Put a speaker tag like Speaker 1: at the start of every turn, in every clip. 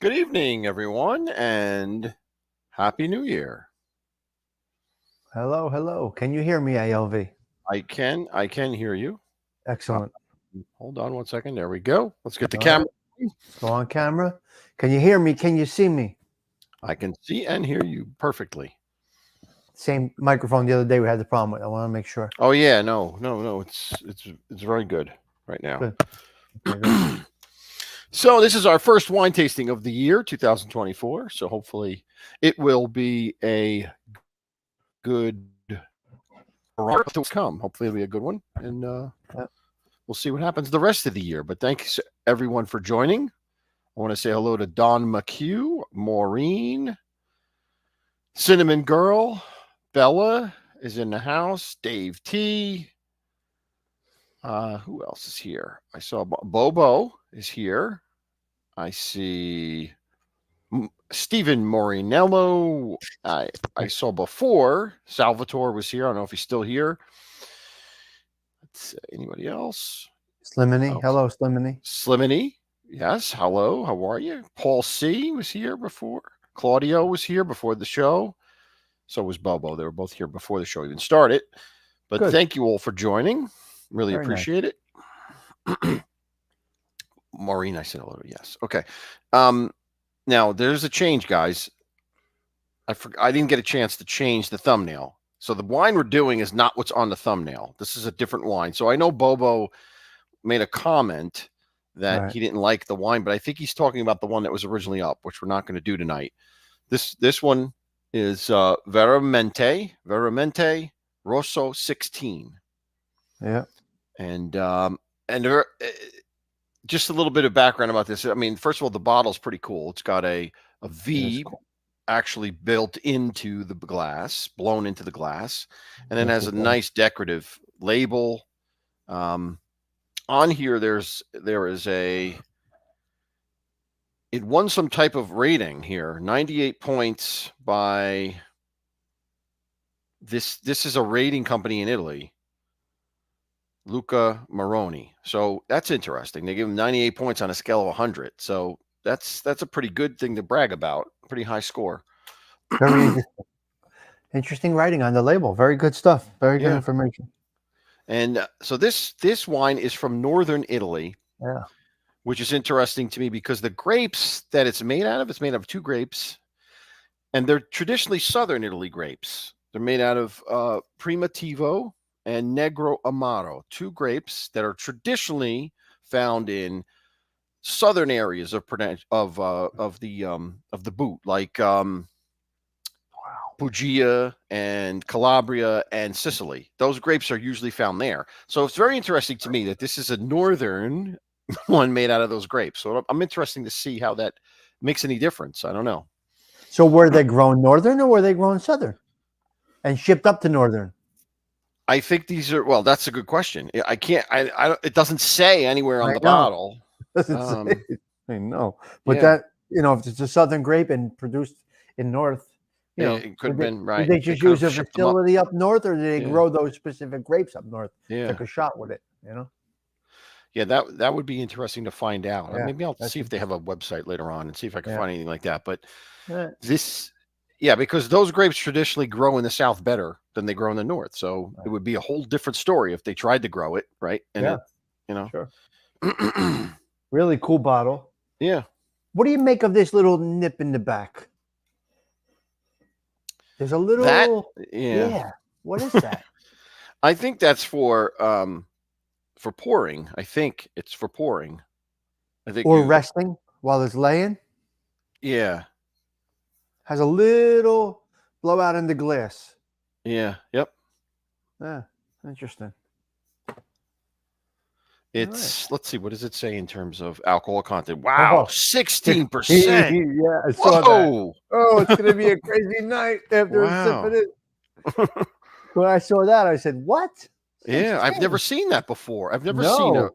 Speaker 1: Good evening, everyone, and Happy New Year.
Speaker 2: Hello, hello. Can you hear me, ALV?
Speaker 1: I can hear you.
Speaker 2: Excellent.
Speaker 1: Hold on one second. There we go. Let's get the
Speaker 2: All
Speaker 1: camera.
Speaker 2: right. Let's go on camera. Can you hear me? Can you see me?
Speaker 1: I can see and hear you perfectly.
Speaker 2: Same microphone the other day we had the problem with. I want to make sure.
Speaker 1: Oh yeah, no. It's very good right now.
Speaker 2: Good. Okay, good.
Speaker 1: So this is our first wine tasting of the year, 2024. So hopefully it will be a good to come. Hopefully it'll be a good one, and we'll see what happens the rest of the year. But thanks everyone for joining. I want to say hello to Don McHugh, Maureen, Cinnamon Girl, Bella is in the house, Dave T. Who else is here? I saw Bobo is here. I see Stephen Morinello. I saw before Salvatore was here. I don't know if he's still here. Let's see, anybody else?
Speaker 2: Sliminy.
Speaker 1: Oh.
Speaker 2: Hello, Sliminy.
Speaker 1: Sliminy. Yes. Hello. How are you? Paul C. was here before. Claudio was here before the show. So was Bobo. They were both here before the show even started. But
Speaker 2: Good.
Speaker 1: Thank you all for joining. Really
Speaker 2: Very
Speaker 1: appreciate it. Maureen, I said hello. Yes. Okay. Now there's a change, guys. I didn't get a chance to change the thumbnail. So the wine we're doing is not what's on the thumbnail. This is a different wine. So I know Bobo made a comment that he didn't like the wine, but I think he's talking about the one that was originally up, which we're not going to do tonight. This one is Vera Mente Rosso 16.
Speaker 2: Yeah.
Speaker 1: And there, just a little bit of background about this. I mean, first of all, the bottle's pretty cool. It's got a V actually built into the glass, blown into the glass, and then has a nice decorative label. On here, there is it won some type of rating here, 98 points by this is a rating company in Italy, Luca Maroni. So that's interesting. They give him 98 points on a scale of 100. So that's a pretty good thing to brag about. Pretty high score.
Speaker 2: Very interesting writing on the label. Very good stuff. Very good information.
Speaker 1: And so this wine is from northern Italy.
Speaker 2: Yeah.
Speaker 1: Which is interesting to me because the grapes that it's made out of 2 grapes, and they're traditionally southern Italy grapes. They're made out of Primitivo and Negro Amaro, 2 grapes that are traditionally found in southern areas of the boot, like Puglia and Calabria and Sicily. Those grapes are usually found there. So it's very interesting to me that this is a northern one made out of those grapes. So I'm interested to see how that makes any difference. I don't know.
Speaker 2: So were they grown northern or were they grown southern and shipped up to northern?
Speaker 1: I think these are, well, that's a good question. I can't, it doesn't say anywhere on the bottle.
Speaker 2: I know, but that, if it's a southern grape and produced in north,
Speaker 1: it could have been right.
Speaker 2: Did they just use a facility up north, or did they grow those specific grapes up north? Take a shot with it,
Speaker 1: Yeah, that would be interesting to find out.
Speaker 2: Yeah,
Speaker 1: maybe I'll see if they have a website later on and see if I can find anything like that. But this Yeah, because those grapes traditionally grow in the South better than they grow in the North. So it would be a whole different story if they tried to grow it, right? And
Speaker 2: Yeah,
Speaker 1: it, you know,
Speaker 2: sure. Really cool bottle.
Speaker 1: yeah.
Speaker 2: What do you make of this little nip in the back? There's a
Speaker 1: That,
Speaker 2: little,
Speaker 1: yeah.
Speaker 2: yeah. What is that?
Speaker 1: I think that's for pouring. I think it's for pouring. I think
Speaker 2: Or
Speaker 1: you,
Speaker 2: resting while it's laying.
Speaker 1: yeah,
Speaker 2: Has a little blowout in the glass.
Speaker 1: yeah, yep.
Speaker 2: Yeah, interesting. All right.
Speaker 1: It's, let's see, what does it say in terms of alcohol content? Wow,
Speaker 2: Oh,
Speaker 1: 16%.
Speaker 2: yeah, I saw that.
Speaker 1: Whoa,
Speaker 2: Oh, it's gonna be a crazy night after a sip of
Speaker 1: wow.
Speaker 2: it. When I saw that, I said, "What?
Speaker 1: Yeah, I've never
Speaker 2: 16?
Speaker 1: seen that before. I've never seen a.
Speaker 2: No,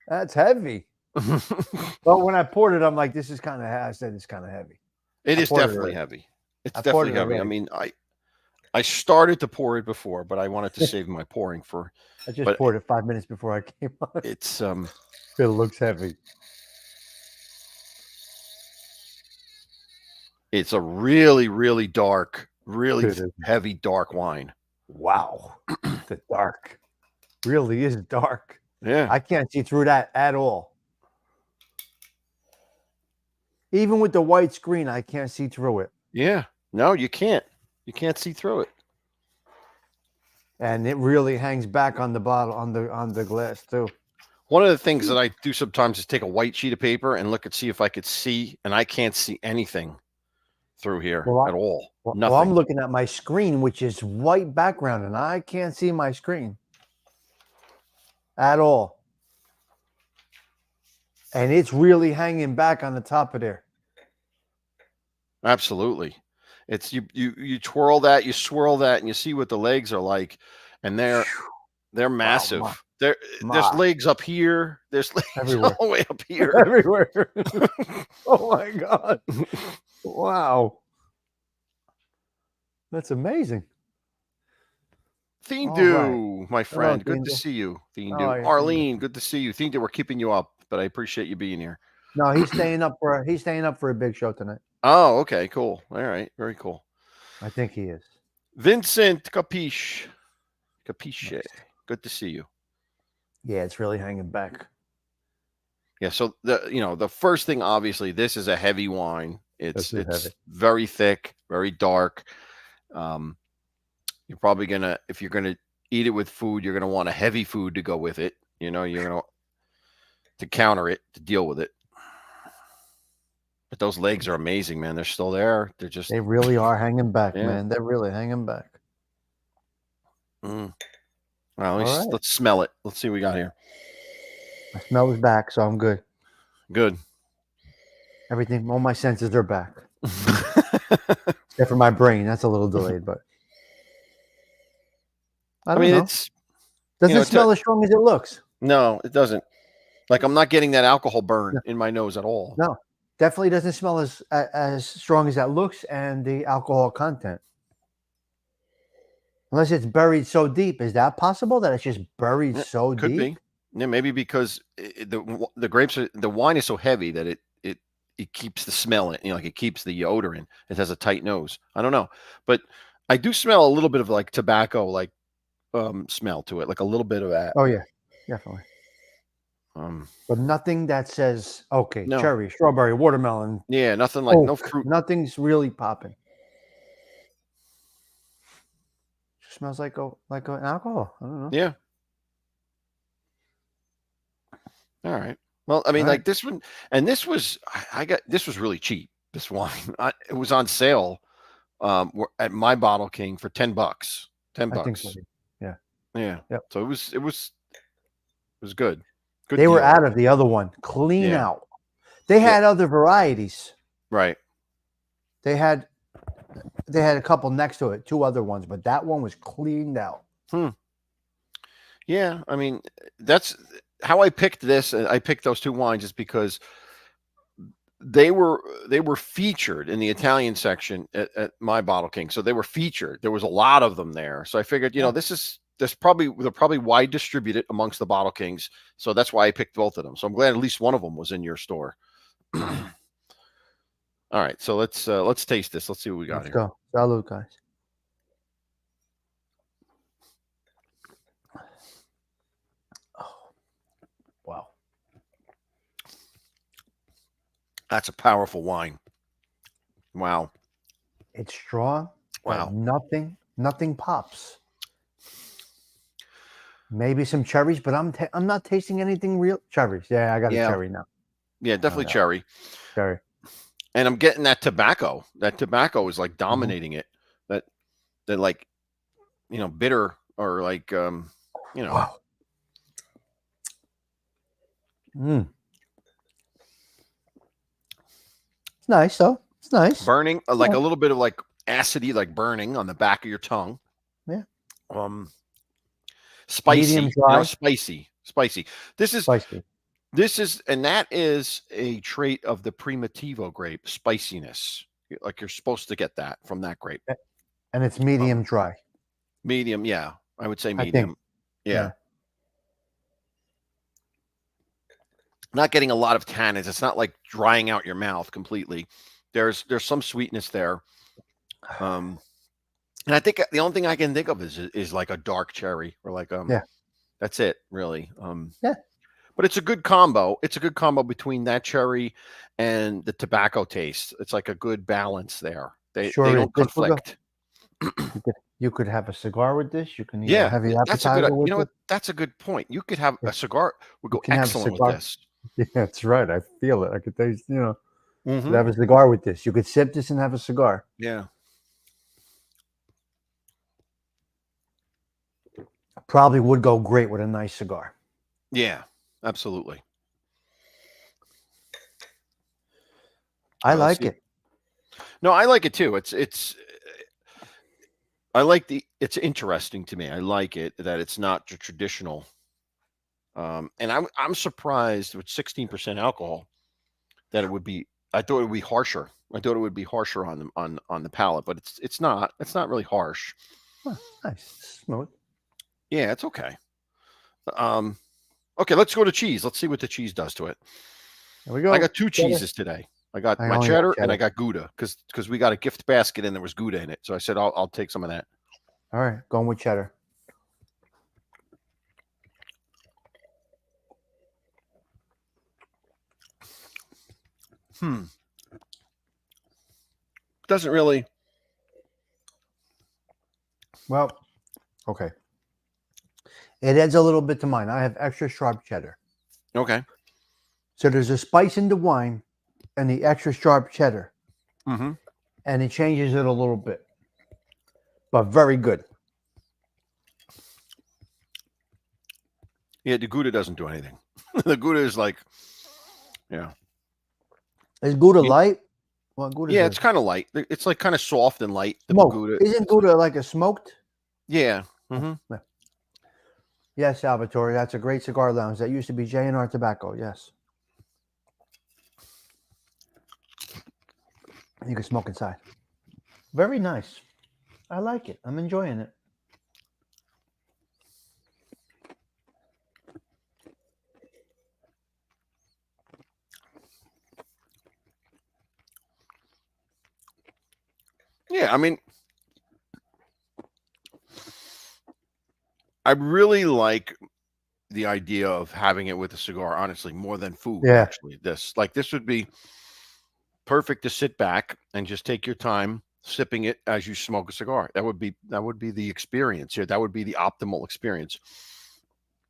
Speaker 2: that's heavy." But when I poured it, I'm like, "This is kind of." I said, "It's kind of heavy."
Speaker 1: It
Speaker 2: I
Speaker 1: is
Speaker 2: poured it
Speaker 1: definitely
Speaker 2: already.
Speaker 1: heavy. It's
Speaker 2: I poured
Speaker 1: definitely
Speaker 2: it
Speaker 1: heavy. I
Speaker 2: already.
Speaker 1: mean, I started to pour it before, but I wanted to save my pouring for.
Speaker 2: I just
Speaker 1: But
Speaker 2: poured it 5 minutes before I came on.
Speaker 1: it's
Speaker 2: It looks heavy.
Speaker 1: it's a really really dark, really
Speaker 2: It is.
Speaker 1: heavy dark wine.
Speaker 2: Wow, the dark really is dark.
Speaker 1: Yeah,
Speaker 2: I can't see through that at all. Even with the white screen, I can't see through it.
Speaker 1: yeah. No, you can't. You can't see through it.
Speaker 2: And it really hangs back on the bottle, on the glass too.
Speaker 1: One of the things that I do sometimes is take a white sheet of paper and look and see if I could see, and I can't see anything through here
Speaker 2: Well,
Speaker 1: at all.
Speaker 2: well, I'm
Speaker 1: Nothing.
Speaker 2: looking at my screen, which is white background, and I can't see my screen at all. And it's really hanging back on the top of there.
Speaker 1: Absolutely. It's you twirl that, you swirl that, and you see what the legs are like, and they're
Speaker 2: Wow,
Speaker 1: massive. There's
Speaker 2: my
Speaker 1: legs up here. There's legs
Speaker 2: everywhere,
Speaker 1: all the way up here.
Speaker 2: everywhere. Oh my God! Wow, that's amazing. All right.
Speaker 1: Thindu, my
Speaker 2: Hello,
Speaker 1: friend, good to
Speaker 2: Tinder.
Speaker 1: see you.
Speaker 2: How are
Speaker 1: Thindu,
Speaker 2: you, Tinder?
Speaker 1: Arlene, good to see you. Thindu, we're keeping you up, but I appreciate you being here.
Speaker 2: No, he's staying up for a big show tonight.
Speaker 1: Oh, okay, cool. All right, very cool.
Speaker 2: I think he is.
Speaker 1: Vincent, capiche, capiche.
Speaker 2: Nice.
Speaker 1: Good to see you.
Speaker 2: Yeah, it's really hanging back.
Speaker 1: Yeah, so the first thing, obviously, this is a heavy wine. It's
Speaker 2: heavy.
Speaker 1: very thick, very dark. You're probably gonna, if you're gonna eat it with food, you're gonna want a heavy food to go with it. You're gonna to counter it, to deal with it. But those legs are amazing, man. They're still there.
Speaker 2: They really are hanging back,
Speaker 1: yeah.
Speaker 2: man. They're really hanging back.
Speaker 1: Mm. Well,
Speaker 2: All right.
Speaker 1: let's smell it. Let's see what we got here.
Speaker 2: My smell is back, so I'm good.
Speaker 1: Good.
Speaker 2: Everything, all my senses are back. Except for my brain. That's a little delayed, but I don't know.
Speaker 1: It's
Speaker 2: Doesn't smell as strong as it looks.
Speaker 1: No, it doesn't. Like, I'm not getting that alcohol burn in my nose at all.
Speaker 2: No, definitely doesn't smell as strong as that looks, and the alcohol content. Unless it's buried so deep. Is that possible that it's just buried so deep?
Speaker 1: Could be. Yeah, maybe because the grapes the wine is so heavy that it keeps the smell in, like it keeps the odor in. It has a tight nose. I don't know, but I do smell a little bit of like tobacco, like smell to it, like a little bit of that.
Speaker 2: Oh yeah, definitely. But nothing that says
Speaker 1: No.
Speaker 2: cherry, strawberry, watermelon.
Speaker 1: Yeah, nothing like no fruit.
Speaker 2: Nothing's really popping. Just smells like an alcohol. I don't know.
Speaker 1: Yeah. All right. Well, I mean, like this one, and this was this was really cheap. This wine, it was on sale at my Bottle King for $10. $10.
Speaker 2: I think so. Yeah.
Speaker 1: Yeah.
Speaker 2: Yep.
Speaker 1: So it was good. Good
Speaker 2: they
Speaker 1: deal.
Speaker 2: were out of the other one, clean out. They had other varieties.
Speaker 1: Right.
Speaker 2: They had a couple next to it, 2 other ones, but that one was cleaned out.
Speaker 1: Yeah, I mean, that's how I picked this. I picked those 2 wines just because they were featured in the Italian section at my Bottle King. So they were featured. There was a lot of them there. So I figured, they're probably wide distributed amongst the Bottle Kings. So that's why I picked both of them. So I'm glad at least one of them was in your store. All right, so let's taste this. Let's see what we got
Speaker 2: Let's
Speaker 1: here.
Speaker 2: go. Salud, guys. Oh, wow.
Speaker 1: That's a powerful wine. Wow.
Speaker 2: It's strong, but
Speaker 1: Wow.
Speaker 2: nothing pops. Maybe some cherries, but I'm not tasting anything real. Cherries. Yeah, I got a
Speaker 1: Yeah.
Speaker 2: cherry now.
Speaker 1: Yeah,
Speaker 2: Oh,
Speaker 1: definitely
Speaker 2: yeah.
Speaker 1: cherry.
Speaker 2: Cherry.
Speaker 1: And I'm getting that tobacco. That tobacco is like
Speaker 2: Mhm.
Speaker 1: dominating it. That like, bitter or like
Speaker 2: Wow. Mm. It's nice though. It's nice.
Speaker 1: burning, like
Speaker 2: Yeah.
Speaker 1: a little bit of like acidy, like burning on the back of your tongue.
Speaker 2: Yeah.
Speaker 1: Um
Speaker 2: Medium
Speaker 1: Spicy,
Speaker 2: dry,
Speaker 1: spicy. This is
Speaker 2: spicy.
Speaker 1: and that is a trait of the Primitivo grape, spiciness. Like you're supposed to get that from that grape.
Speaker 2: And it's medium
Speaker 1: Um,
Speaker 2: dry.
Speaker 1: Medium, yeah. I would say
Speaker 2: I think.
Speaker 1: medium. Yeah.
Speaker 2: Yeah.
Speaker 1: Not getting a lot of tannins. It's not like drying out your mouth completely. There's some sweetness there. And I think the only thing I can think of is like a dark cherry or like
Speaker 2: Yeah.
Speaker 1: that's it really.
Speaker 2: Yeah.
Speaker 1: But it's a good combo. It's a good combo between that cherry and the tobacco taste. It's like a good balance there. They
Speaker 2: Sure is.
Speaker 1: don't
Speaker 2: This will go.
Speaker 1: conflict.
Speaker 2: You could have a cigar with this. You can eat a
Speaker 1: Yeah,
Speaker 2: heavy
Speaker 1: that's a good.
Speaker 2: appetizer
Speaker 1: You
Speaker 2: with
Speaker 1: know
Speaker 2: it.
Speaker 1: what? That's a good point. You could have
Speaker 2: Yeah.
Speaker 1: a cigar. Would
Speaker 2: You
Speaker 1: go
Speaker 2: can have a
Speaker 1: excellent with
Speaker 2: cigar.
Speaker 1: this.
Speaker 2: Yeah, that's right. I feel it. I could taste. Could
Speaker 1: Hmm.
Speaker 2: have a cigar with this. You could sip this and have a cigar.
Speaker 1: Yeah.
Speaker 2: Probably would go great with a nice cigar.
Speaker 1: Yeah. Absolutely.
Speaker 2: I
Speaker 1: Let's
Speaker 2: like
Speaker 1: see.
Speaker 2: it.
Speaker 1: No, I like it too. It's. I like It's interesting to me. I like it that it's not your traditional. And I'm surprised with 16% alcohol that it would be. I thought it would be harsher. I thought it would be harsher on the palate, but it's not. It's not really harsh.
Speaker 2: Huh, nice. Smooth.
Speaker 1: Yeah, it's okay. Um, okay, let's go to cheese. Let's see what the cheese does to it.
Speaker 2: There we
Speaker 1: I
Speaker 2: go.
Speaker 1: got two
Speaker 2: Cheddar.
Speaker 1: cheeses today. I got
Speaker 2: I
Speaker 1: my
Speaker 2: only got
Speaker 1: cheddar and I
Speaker 2: cheddar.
Speaker 1: got Gouda because we got a gift basket and there was Gouda in it. So I said I'll take some of that.
Speaker 2: All right, going with cheddar.
Speaker 1: Doesn't really.
Speaker 2: Well, okay. It adds a little bit to mine. I have extra sharp cheddar.
Speaker 1: Okay.
Speaker 2: So there's a spice in the wine and the extra sharp cheddar.
Speaker 1: Mm-hmm.
Speaker 2: And it changes it a little bit. But very good.
Speaker 1: Yeah, the Gouda doesn't do anything. The Gouda is like, yeah.
Speaker 2: Is Gouda light? Well, Gouda's
Speaker 1: Yeah, it's kind of light. It's like kind of soft and light. The
Speaker 2: smoked.
Speaker 1: Gouda.
Speaker 2: Isn't Gouda like a smoked?
Speaker 1: Yeah. Mm-hmm.
Speaker 2: Yeah. Yes, Salvatore. That's a great cigar lounge. That used to be J&R Tobacco. Yes. You can smoke inside. Very nice. I like it. I'm enjoying it.
Speaker 1: Yeah, I mean, I really like the idea of having it with a cigar, honestly, more than food,
Speaker 2: Yeah.
Speaker 1: actually. This would be perfect to sit back and just take your time sipping it as you smoke a cigar. That would be the experience here. That would be the optimal experience.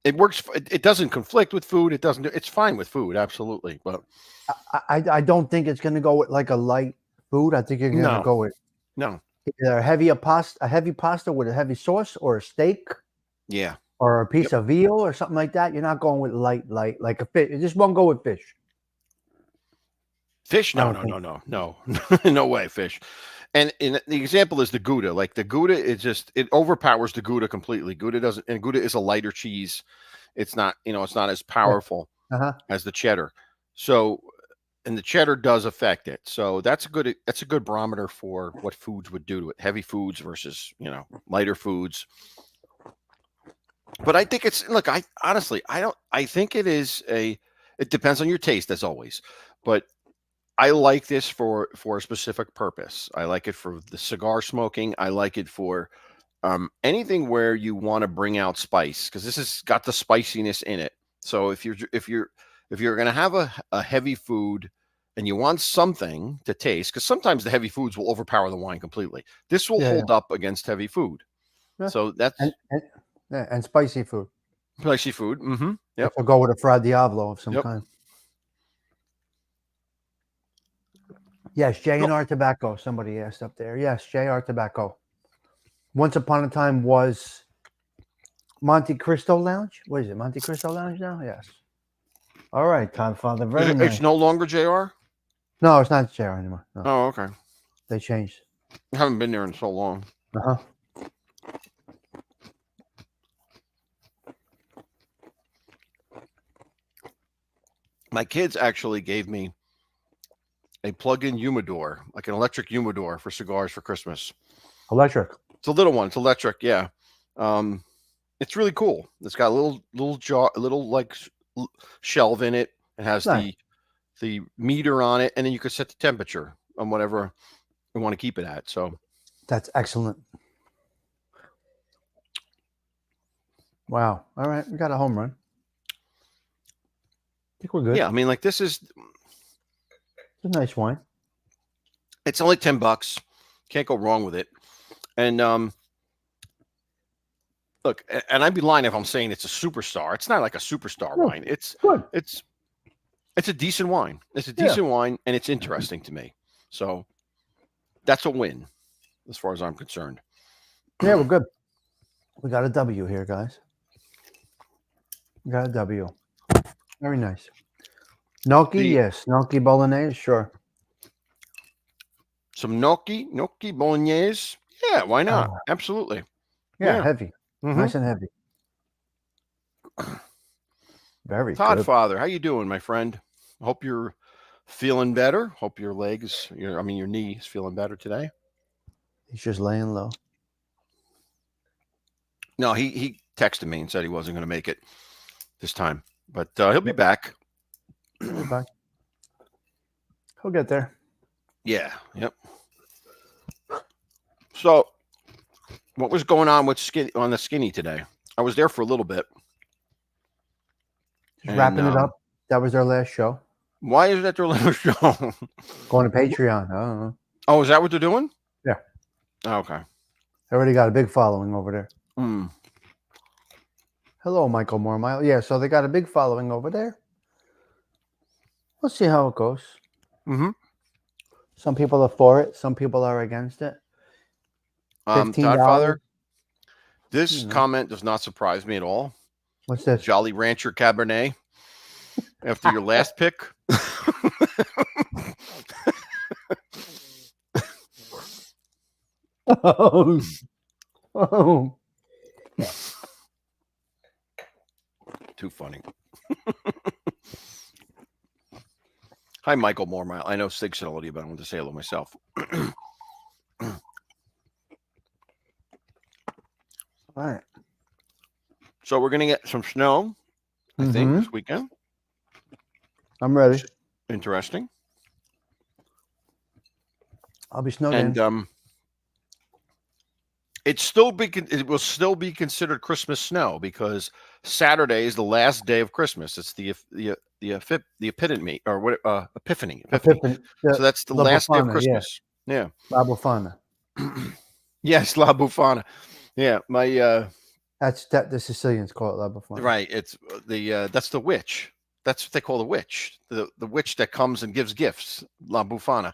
Speaker 1: It works. It doesn't conflict with food. It doesn't. It's fine with food, absolutely. But
Speaker 2: I don't think it's going to go with like a light food. I think you're going to
Speaker 1: no,
Speaker 2: go with
Speaker 1: no,
Speaker 2: either a heavy pasta with a heavy sauce, or a steak,
Speaker 1: yeah,
Speaker 2: or a piece
Speaker 1: yep.
Speaker 2: of veal, or something like that. You're not going with light like a fish. You just won't go with fish.
Speaker 1: Fish?
Speaker 2: I
Speaker 1: No,
Speaker 2: don't
Speaker 1: no,
Speaker 2: think.
Speaker 1: no, no, no, no way, fish. And in the example is the Gouda. Like the Gouda, it overpowers the Gouda completely. Gouda doesn't, and Gouda is a lighter cheese. It's not, it's not as
Speaker 2: Yeah.
Speaker 1: powerful
Speaker 2: Uh-huh.
Speaker 1: as the cheddar. So, and the cheddar does affect it. So that's a good barometer for what foods would do to it. Heavy foods versus, lighter foods. But I think look, I honestly, I think it depends on your taste as always, but I like this for a specific purpose. I like it for the cigar smoking. I like it for anything where you want to bring out spice, because this has got the spiciness in it. So if you're going to have a heavy food and you want something to taste, because sometimes the heavy foods will overpower the wine completely. This will hold up against heavy food.
Speaker 2: Yeah.
Speaker 1: So that's
Speaker 2: and spicy food.
Speaker 1: spicy food. Mm-hmm. Yep.
Speaker 2: I'll go with a Fra Diavolo of some
Speaker 1: Yep.
Speaker 2: kind. Yes, J&R Tobacco. Somebody asked up there. Yes, J.R. Tobacco. Once upon a time was Monte Cristo Lounge. What is it? Monte Cristo Lounge now? Yes. All right, Godfather. Very nice.
Speaker 1: It's no longer JR?
Speaker 2: No, it's not JR anymore. No.
Speaker 1: Oh, okay.
Speaker 2: They changed.
Speaker 1: I haven't been there in so long.
Speaker 2: Uh-huh.
Speaker 1: My kids actually gave me a plug-in humidor, like an electric humidor for cigars for Christmas.
Speaker 2: Electric.
Speaker 1: It's a little one. It's electric, yeah. It's really cool. It's got a little like shelf in it. It has
Speaker 2: Nice.
Speaker 1: the meter on it, and then you can set the temperature on whatever you want to keep it at. So
Speaker 2: that's excellent. Wow. All right, we got a home run. I think we're good.
Speaker 1: Yeah, I mean, like this is
Speaker 2: it's a nice wine.
Speaker 1: It's only $10. Can't go wrong with it. And look, and I'd be lying if I'm saying it's a superstar. It's not like a superstar wine. It's
Speaker 2: good.
Speaker 1: It's a decent wine. It's a decent wine, and it's interesting to me. So that's a win, as far as I'm concerned.
Speaker 2: Yeah, we're good. We got a W here, guys. We got a W. Very nice. Gnocchi, yes. Gnocchi bolognese, sure.
Speaker 1: Some gnocchi bolognese. Yeah, why not? Absolutely.
Speaker 2: Yeah, heavy. Mm-hmm. Nice and heavy. Very
Speaker 1: Todd
Speaker 2: good.
Speaker 1: Father, how you doing, my friend? Hope you're feeling better. Hope your your knee is feeling better today.
Speaker 2: He's just laying low.
Speaker 1: No, he texted me and said he wasn't going to make it this time, but he'll be back.
Speaker 2: He'll be back. He'll get there.
Speaker 1: Yeah. Yep. So, what was going on with the skinny today? I was there for a little bit.
Speaker 2: Just wrapping it up. That was their last show.
Speaker 1: Why is that their last show?
Speaker 2: Going to Patreon. I don't know.
Speaker 1: Oh, is that what they're doing?
Speaker 2: Yeah.
Speaker 1: Oh, okay.
Speaker 2: They already got a big following over there.
Speaker 1: Mm.
Speaker 2: Hello, Michael Mormile. Yeah, so they got a big following over there. We'll see how it goes.
Speaker 1: Mm-hmm.
Speaker 2: Some people are for it. Some people are against it.
Speaker 1: Todd Father, this comment does not surprise me at all.
Speaker 2: What's this?
Speaker 1: Jolly Rancher Cabernet. After your last pick.
Speaker 2: Oh.
Speaker 1: Too funny. Hi, Michael Mormile. I know Sig said hello to you, but I want to say hello myself.
Speaker 2: All right.
Speaker 1: So we're going to get some snow, I think, this weekend.
Speaker 2: I'm ready.
Speaker 1: Interesting.
Speaker 2: I'll be snowed in.
Speaker 1: And it will still be considered Christmas snow because Saturday is the last day of Christmas. It's the epitome or what Epiphany. So that's the last day of Christmas. Yeah.
Speaker 2: La Bufana.
Speaker 1: Yes, La Bufana. Yeah,
Speaker 2: the Sicilians call it La Bufana.
Speaker 1: Right. It's that's the witch. That's what they call the witch. The witch that comes and gives gifts. La Bufana.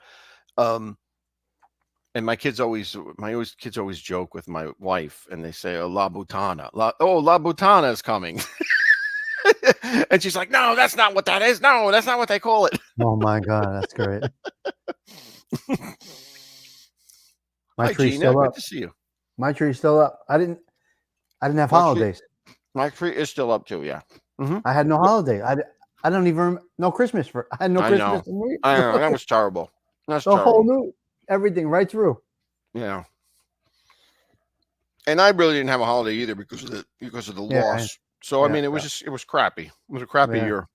Speaker 1: And my kids always joke with my wife, and they say, "Oh, La Butana, La Butana is coming," and she's like, "No, that's not what that is. No, that's not what they call it."
Speaker 2: Oh my God, that's great. My tree's still up.
Speaker 1: Good to see you.
Speaker 2: My tree's still up. I didn't have holidays.
Speaker 1: My tree is still up too. Yeah. Mm-hmm.
Speaker 2: I had no holiday. I don't even no Christmas for. I had no Christmas.
Speaker 1: I know that was terrible. That's
Speaker 2: the whole new. Everything right through.
Speaker 1: Yeah. And I really didn't have a holiday either because of the loss. So I mean, it was crappy. It was a crappy year.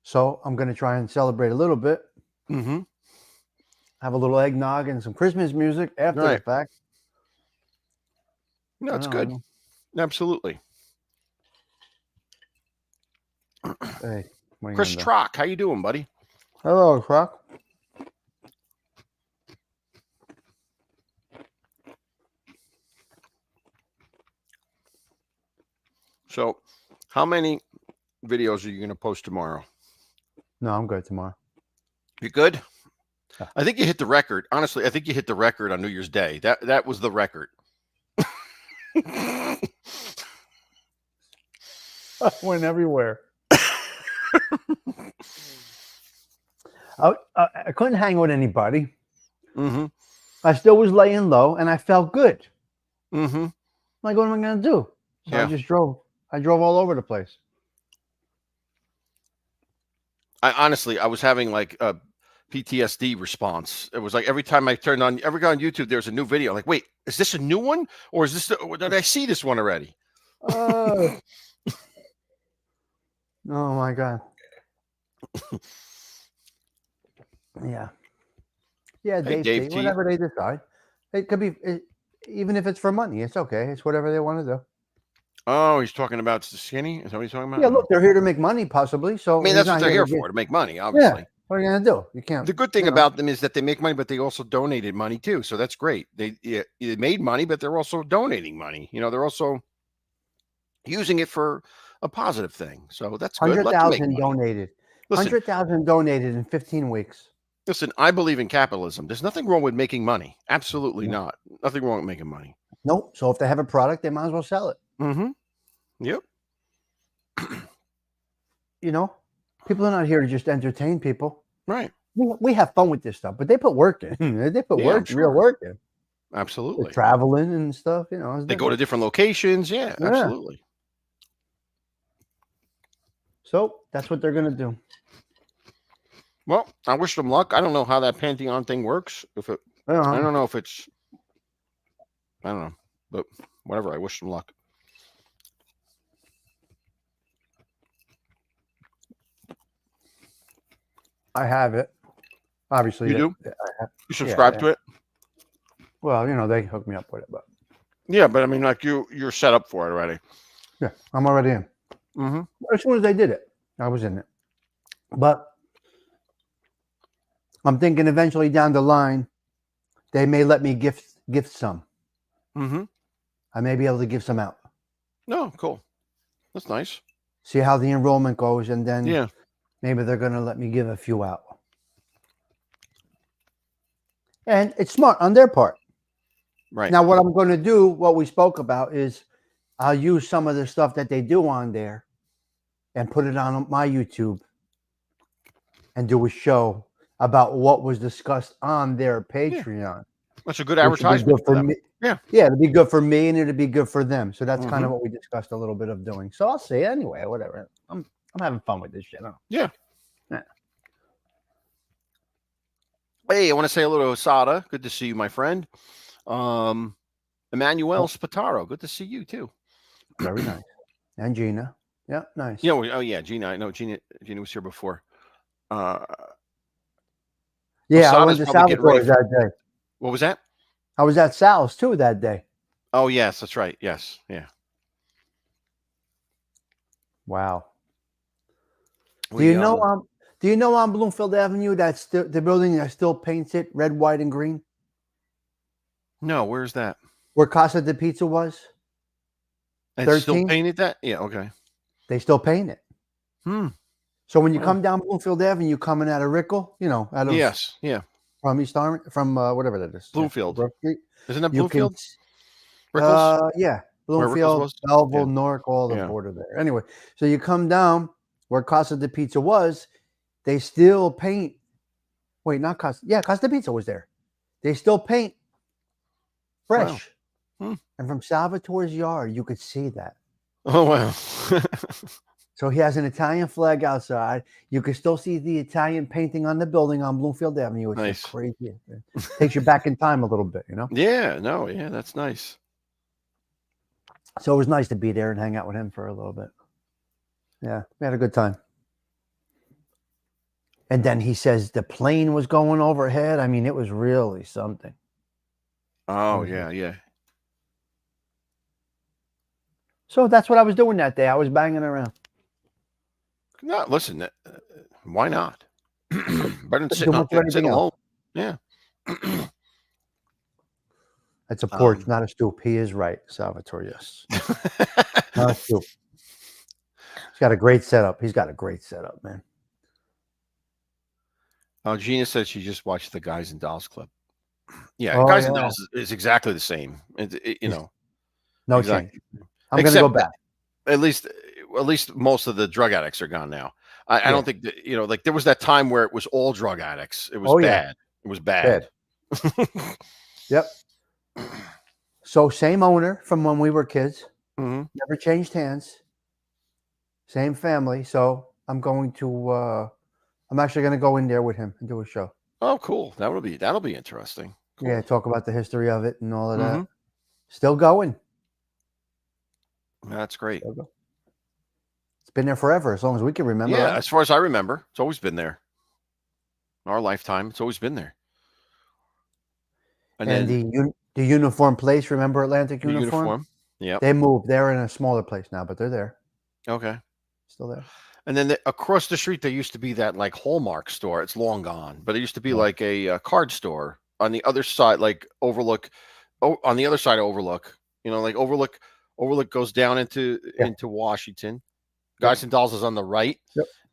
Speaker 2: So I'm going to try and celebrate a little bit.
Speaker 1: Mm-hmm.
Speaker 2: Have a little eggnog and some Christmas music after the
Speaker 1: Right.
Speaker 2: fact.
Speaker 1: No, it's
Speaker 2: I
Speaker 1: good.
Speaker 2: don't
Speaker 1: Absolutely.
Speaker 2: know. Hey, what are you
Speaker 1: Chris
Speaker 2: going to do?
Speaker 1: Trock, how you doing, buddy?
Speaker 2: Hello, Croc.
Speaker 1: So, how many videos are you going to post tomorrow?
Speaker 2: No, I'm good tomorrow.
Speaker 1: You good?
Speaker 2: Yeah.
Speaker 1: I think you hit the record. Honestly, I think you hit the record on New Year's Day. That was the record.
Speaker 2: Went everywhere. I couldn't hang with anybody.
Speaker 1: Mm-hmm.
Speaker 2: I still was laying low, and I felt good.
Speaker 1: Mm-hmm.
Speaker 2: Like, what am I going to do? So
Speaker 1: Yeah.
Speaker 2: I just drove. I drove all over the place.
Speaker 1: I was having like a PTSD response. It was like every time I turned on, every guy on YouTube, there's a new video. Like, wait, is this a new one, or is this? Did I see this one already?
Speaker 2: Oh my God. Yeah. Yeah,
Speaker 1: Hey,
Speaker 2: Dave
Speaker 1: Dave
Speaker 2: T.
Speaker 1: T.
Speaker 2: Whatever they decide. It could be, even if it's for money, it's okay. It's whatever they want to do.
Speaker 1: Oh, he's talking about the skinny. Is that what he's talking about?
Speaker 2: Yeah, look, they're here to make money, possibly.
Speaker 1: I
Speaker 2: So
Speaker 1: mean,
Speaker 2: he's
Speaker 1: that's what
Speaker 2: not
Speaker 1: they're
Speaker 2: here
Speaker 1: here
Speaker 2: to get.
Speaker 1: for, to make money,
Speaker 2: Yeah.
Speaker 1: obviously.
Speaker 2: What are you going to do? You can't.
Speaker 1: The good thing about them is that they make money, but they also donated money too. So that's great. They made money, but they're also donating money. They're also using it for a positive thing. So that's good. Let them make
Speaker 2: 100,000
Speaker 1: money.
Speaker 2: donated.
Speaker 1: Listen,
Speaker 2: 100,000 donated in 15 weeks.
Speaker 1: listen. I believe in capitalism. There's nothing wrong with making money. Absolutely
Speaker 2: Yeah.
Speaker 1: not. Nothing wrong with making money.
Speaker 2: Nope. So if they have a product, they might as well sell it.
Speaker 1: Mm-hmm. Yep.
Speaker 2: People are not here to just entertain people.
Speaker 1: Right.
Speaker 2: We have fun with this stuff, but they put work in. They put
Speaker 1: Yeah, I'm
Speaker 2: real
Speaker 1: sure.
Speaker 2: work in. They're
Speaker 1: Absolutely.
Speaker 2: traveling and stuff. It's
Speaker 1: They go to
Speaker 2: different.
Speaker 1: different locations. Yeah,
Speaker 2: Yeah.
Speaker 1: absolutely.
Speaker 2: So that's what they're gonna do.
Speaker 1: Well, I wish them luck. I don't know how that Pantheon thing works. I don't know if it's, I don't know, but whatever. I wish them luck.
Speaker 2: I have it. Obviously,
Speaker 1: You do?
Speaker 2: I have,
Speaker 1: You subscribe to it?
Speaker 2: well, they hooked me up with it, but
Speaker 1: Yeah, but I mean, like you're set up for it already.
Speaker 2: yeah, I'm already in.
Speaker 1: Mm-hmm.
Speaker 2: As soon as they did it, I was in it. But I'm thinking eventually down the line, they may let me gift some.
Speaker 1: Mm-hmm.
Speaker 2: I may be able to give some out.
Speaker 1: No, cool. That's nice.
Speaker 2: See how the enrollment goes, and then
Speaker 1: Yeah.
Speaker 2: maybe they're going to let me give a few out. And it's smart on their part.
Speaker 1: Right.
Speaker 2: Now, what I'm going to do, what we spoke about, is I'll use some of the stuff that they do on there and put it on my YouTube and do a show about what was discussed on their Patreon.
Speaker 1: That's a good
Speaker 2: Which would be
Speaker 1: advertisement
Speaker 2: good
Speaker 1: for
Speaker 2: for
Speaker 1: them.
Speaker 2: me.
Speaker 1: Yeah.
Speaker 2: Yeah, it'd be good for me and it'd be good for them. So that's kind
Speaker 1: Mhm.
Speaker 2: of what we discussed a little bit of doing. So I'll see. Anyway, whatever. I'm having fun with this shit. I don't know.
Speaker 1: Yeah.
Speaker 2: Yeah.
Speaker 1: Hey, I want to say hello to Asada. Good to see you, my friend. Emmanuel Spataro. Good to see you too.
Speaker 2: Very nice. And Gina. Yeah, nice.
Speaker 1: Oh yeah, Gina. I know Gina was here before.
Speaker 2: Yeah,
Speaker 1: Asada's
Speaker 2: I went to
Speaker 1: probably getting ready
Speaker 2: Salvatore's that day.
Speaker 1: What was that?
Speaker 2: I was at Sal's too that day.
Speaker 1: Oh yes, that's right. Yes, yeah.
Speaker 2: Wow. Do you know on Bloomfield Avenue that's the building that still paints it red, white, and green?
Speaker 1: No, where's that?
Speaker 2: Where Casa de Pizza was?
Speaker 1: It's still
Speaker 2: 13?
Speaker 1: painted that? Yeah, okay.
Speaker 2: They still paint it. So when you
Speaker 1: Oh.
Speaker 2: come down Bloomfield Avenue, coming out of Rickle, out of
Speaker 1: Yes, yeah.
Speaker 2: from East Arm, from whatever that is,
Speaker 1: Bloomfield.
Speaker 2: Brook Street.
Speaker 1: Isn't that
Speaker 2: You can,
Speaker 1: Bloomfield? Rickles?
Speaker 2: yeah,
Speaker 1: Where Rickles
Speaker 2: Bloomfield,
Speaker 1: was?
Speaker 2: Belleville,
Speaker 1: Yeah.
Speaker 2: Newark, all the
Speaker 1: Yeah.
Speaker 2: border there. Anyway, so you come down where Casa de Pizza was, they still paint. Wait, not Casa. Yeah, Casa de Pizza was there. They still paint fresh.
Speaker 1: Wow.
Speaker 2: And from Salvatore's yard, you could see that.
Speaker 1: Oh wow.
Speaker 2: So he has an Italian flag outside. You can still see the Italian painting on the building on Bloomfield Avenue. It's
Speaker 1: Nice.
Speaker 2: just crazy. It takes you back in time a little bit,
Speaker 1: Yeah, no, yeah, that's nice.
Speaker 2: So it was nice to be there and hang out with him for a little bit. Yeah, we had a good time. And then he says the plane was going overhead. I mean, it was really something.
Speaker 1: Oh, yeah, yeah.
Speaker 2: So that's what I was doing that day. I was banging around.
Speaker 1: No, listen, why not? Better than
Speaker 2: Couldn't do much of
Speaker 1: sitting
Speaker 2: anything else.
Speaker 1: alone. Yeah.
Speaker 2: It's a porch, not a stoop. He is right, Salvatore. Yes. Not a stoop. He's got a great setup. He's got a great setup, man.
Speaker 1: Oh, Gina said she just watched the Guys and Dolls clip. Yeah,
Speaker 2: Oh,
Speaker 1: Guys and
Speaker 2: yeah.
Speaker 1: Dolls is exactly the same. You know,
Speaker 2: No
Speaker 1: exactly.
Speaker 2: change. I'm going to go back.
Speaker 1: At least most of the drug addicts are gone now. I don't think that, like there was that time where it was all drug addicts. It was bad. It was bad.
Speaker 2: Yep. So same owner from when we were kids.
Speaker 1: Mm-hmm.
Speaker 2: Never changed hands. Same family. So I'm going to. I'm actually going to go in there with him and do a show.
Speaker 1: Oh, cool. That'll be interesting. Cool.
Speaker 2: Yeah, talk about the history of it and all of
Speaker 1: Mm-hmm.
Speaker 2: that. Still going.
Speaker 1: That's great.
Speaker 2: It's been there forever, as long as we can remember.
Speaker 1: Yeah,
Speaker 2: right?
Speaker 1: as far as I remember, it's always been there. In our lifetime, it's always been there. And then
Speaker 2: the uniform place, remember Atlantic
Speaker 1: the
Speaker 2: Uniform?
Speaker 1: Yeah.
Speaker 2: They moved. They're in a smaller place now, but they're there.
Speaker 1: Okay.
Speaker 2: Still there.
Speaker 1: And then across the street, there used to be that like Hallmark store. It's long gone, but it used to be like a card store on the other side, like Overlook. Oh, on the other side of Overlook, like Overlook goes down into Washington. Guys and Dolls is on the right,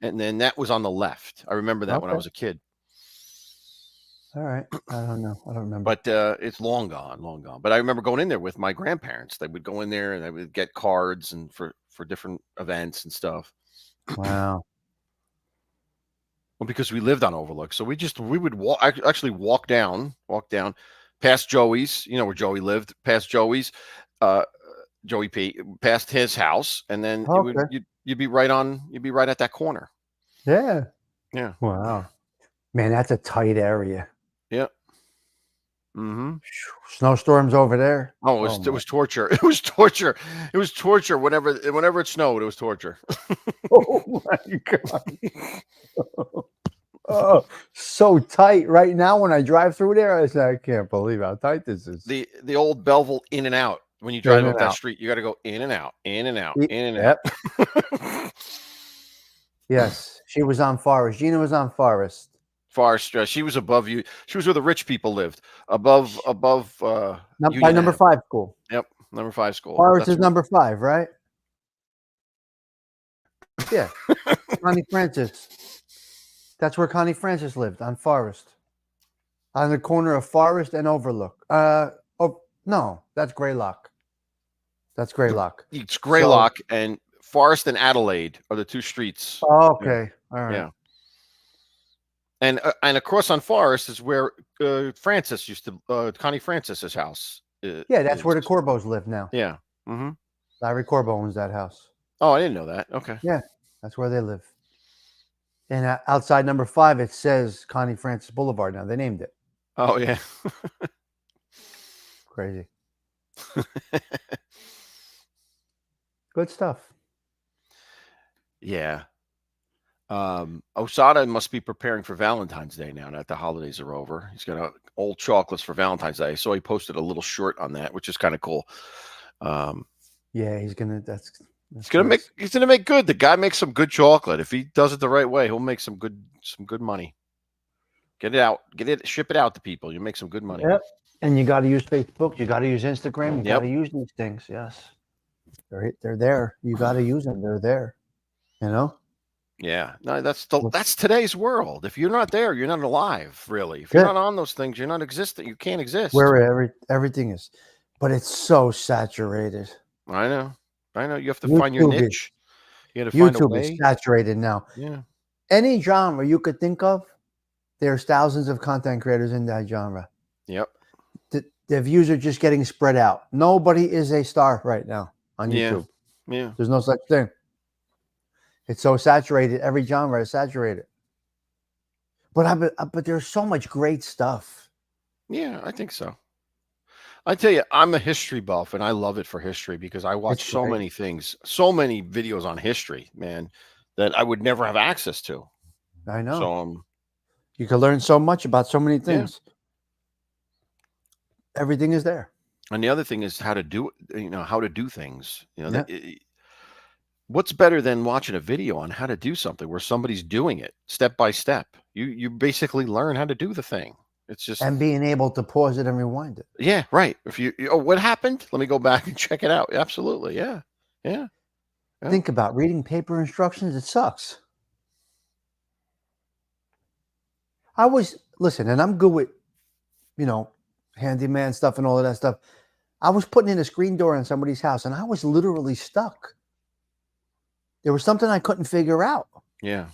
Speaker 1: and then that was on the left. I remember that when I was a kid.
Speaker 2: All right, I don't know. I don't remember.
Speaker 1: But it's long gone. But I remember going in there with my grandparents. They would go in there and they would get cards and for different events and stuff.
Speaker 2: Wow.
Speaker 1: Well, because we lived on Overlook, so we would walk down past Joey's, where Joey lived, past Joey's, Joey P, past his house, and then you'd be right at that corner.
Speaker 2: Yeah.
Speaker 1: Yeah.
Speaker 2: Wow. Man, that's a tight area.
Speaker 1: Yeah. Mm-hmm.
Speaker 2: Snowstorms over there.
Speaker 1: Oh, it was torture. It was torture. It was torture. Whenever it snowed, it was torture.
Speaker 2: Oh my God. Oh, so tight. Right now, when I drive through there, I say, I can't believe how tight this is.
Speaker 1: The old Belleville in and out. When you drive up that street, you got to go in and out, in and out, in and out.
Speaker 2: Yes, she was on Forest. Gina was on Forest.
Speaker 1: She was above you. She was where the rich people lived. Above. By
Speaker 2: number 5 school.
Speaker 1: Yep, number 5 school.
Speaker 2: Forest is number 5, right? Yeah, Connie Francis. That's where Connie Francis lived, on Forest, on the corner of Forest and Overlook. No, that's Greylock. That's Greylock.
Speaker 1: It's Greylock and Forest and Adelaide are the 2 streets.
Speaker 2: Oh, okay, all right.
Speaker 1: Yeah. And across on Forest is where Francis used to, Connie Francis's house.
Speaker 2: Yeah, that's where the Corbos live now.
Speaker 1: Yeah. Mm-hmm.
Speaker 2: Larry Corbo owns that house.
Speaker 1: Oh, I didn't know that. Okay.
Speaker 2: Yeah, that's where they live. And outside number 5, it says Connie Francis Boulevard now. They named it.
Speaker 1: Oh, yeah.
Speaker 2: Crazy. Good stuff.
Speaker 1: Yeah. Osada must be preparing for Valentine's Day now that the holidays are over. He's got old chocolates for Valentine's Day. So he posted a little short on that, which is kind of cool.
Speaker 2: Yeah, he's gonna
Speaker 1: make good. The guy makes some good chocolate. If he does it the right way, he'll make some good money. Get it out, ship it out to people. You make some good money.
Speaker 2: Yep. And you got to use Facebook. You got to use Instagram. You got to use these things. Yes, they're there. You got to use them. They're there.
Speaker 1: Yeah. No, that's today's world. If you're not there, you're not alive. Really. If you're not on those things, you're not existing. You can't exist.
Speaker 2: Where everything is, but it's so saturated.
Speaker 1: I know. You have to find your niche. You have to find a way.
Speaker 2: YouTube is saturated now.
Speaker 1: Yeah.
Speaker 2: Any genre you could think of, there's thousands of content creators in that genre.
Speaker 1: Yep.
Speaker 2: The views are just getting spread out. Nobody is a star right now on YouTube.
Speaker 1: Yeah.
Speaker 2: There's no such thing. It's so saturated. Every genre is saturated. But there's so much great stuff.
Speaker 1: Yeah, I think so. I tell you, I'm a history buff, and I love it for history because I watch so many things, so many videos on history, man, that I would never have access to.
Speaker 2: I know.
Speaker 1: So
Speaker 2: You can learn so much about so many
Speaker 1: yeah.
Speaker 2: things. Everything is there.
Speaker 1: And the other thing is how to do how to do things.
Speaker 2: Yeah.
Speaker 1: What's better than watching a video on how to do something where somebody's doing it step by step? You basically learn how to do the thing. It's just
Speaker 2: And being able to pause it and rewind it.
Speaker 1: yeah, right. If oh, what happened? Let me go back and check it out. Absolutely, yeah, yeah. Yeah.
Speaker 2: Think about reading paper instructions. It sucks. Listen, and I'm good with, handyman stuff and all of that stuff. I was putting in a screen door in somebody's house and I was literally stuck. There was something I couldn't figure out.
Speaker 1: Yeah.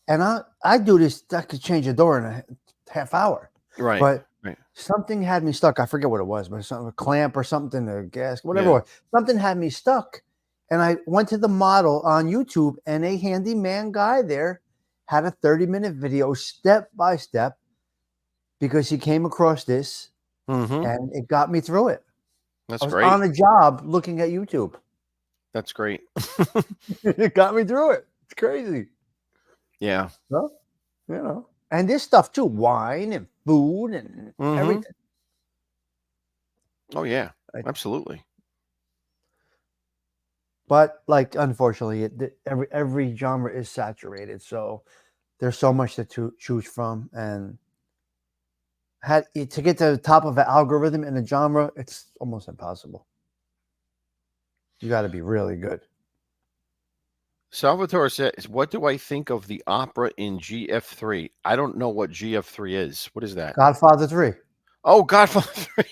Speaker 2: And I do this, I could change a door in a half hour.
Speaker 1: Right.
Speaker 2: But
Speaker 1: Right.
Speaker 2: something had me stuck. I forget what it was, but something, a clamp or something, a gas, whatever
Speaker 1: Yeah.
Speaker 2: it was. Something had me stuck. And I went to the model on YouTube, and a handyman guy there had a 30-minute video step by step because he came across this
Speaker 1: Mm-hmm.
Speaker 2: and it got me through it.
Speaker 1: That's
Speaker 2: I was
Speaker 1: great.
Speaker 2: on a job looking at YouTube.
Speaker 1: That's great.
Speaker 2: It got me through it. It's crazy.
Speaker 1: Yeah.
Speaker 2: Well, and this stuff too, wine and food and everything.
Speaker 1: Oh yeah, absolutely.
Speaker 2: But unfortunately, every genre is saturated, so there's so much to choose from, and to get to the top of an algorithm in a genre, it's almost impossible. You got to be really good.
Speaker 1: Salvatore says, "What do I think of the opera in GF3? I don't know what GF3 is. What is that?
Speaker 2: Godfather 3.
Speaker 1: Oh, Godfather 3.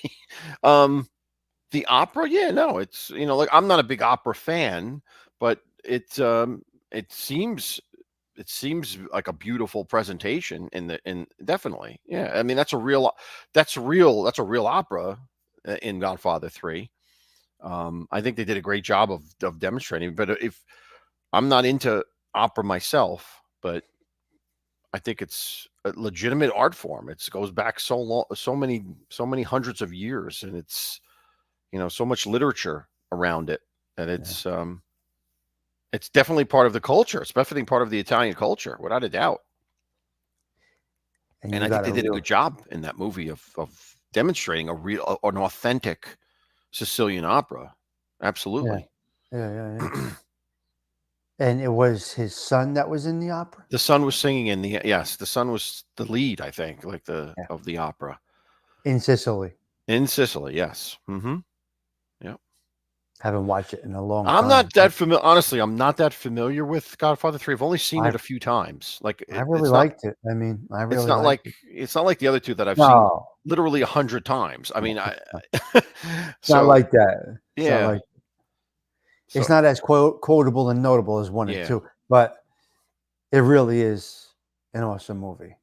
Speaker 1: The opera? Yeah, no, it's like I'm not a big opera fan, but it seems like a beautiful presentation in definitely. Yeah. I mean, that's a real opera in Godfather 3. I think they did a great job of demonstrating, but if I'm not into opera myself, but I think it's a legitimate art form. It goes back so long, so many hundreds of years, and it's so much literature around it that it's definitely part of the culture. It's definitely part of the Italian culture, without a doubt. And I think they did a good job in that movie of demonstrating an authentic Sicilian opera. Absolutely.
Speaker 2: Yeah. And it was his son that was in the opera?
Speaker 1: The son was singing the son was the lead, I think, of the opera.
Speaker 2: In Sicily.
Speaker 1: In Sicily, yes. Mm-hmm. Yeah.
Speaker 2: Haven't watched it in a long
Speaker 1: I'm
Speaker 2: time.
Speaker 1: not that familiar. Honestly, I'm not that familiar with Godfather 3. I've only seen it a few times.
Speaker 2: I really liked it. I mean, I really liked it.
Speaker 1: It's not like the other two that I've seen literally 100 times. I mean,
Speaker 2: it's not like that.
Speaker 1: Yeah.
Speaker 2: It's not as quotable and notable as 1 and 2, but it really is an awesome movie.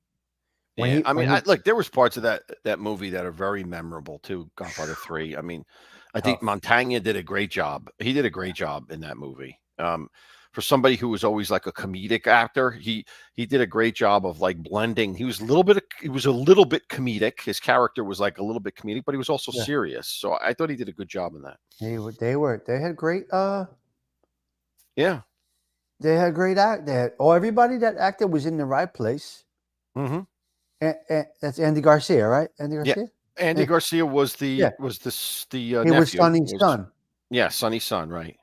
Speaker 1: Look, there was parts of that movie that are very memorable too. Godfather 3. I mean, I think Montagna did a great job. He did a great job in that movie. For somebody who was always like a comedic actor, he did a great job of like blending. He was a little bit comedic. His character was like a little bit comedic, but he was also serious. So I thought he did a good job in that.
Speaker 2: They had great
Speaker 1: yeah.
Speaker 2: They had great act. Everybody that acted was in the right place.
Speaker 1: Mm-hmm.
Speaker 2: And that's Andy Garcia, right? Andy Garcia.
Speaker 1: Yeah. Andy Garcia was the nephew.
Speaker 2: Was Sonny's son.
Speaker 1: Yeah, Sonny's son. Right.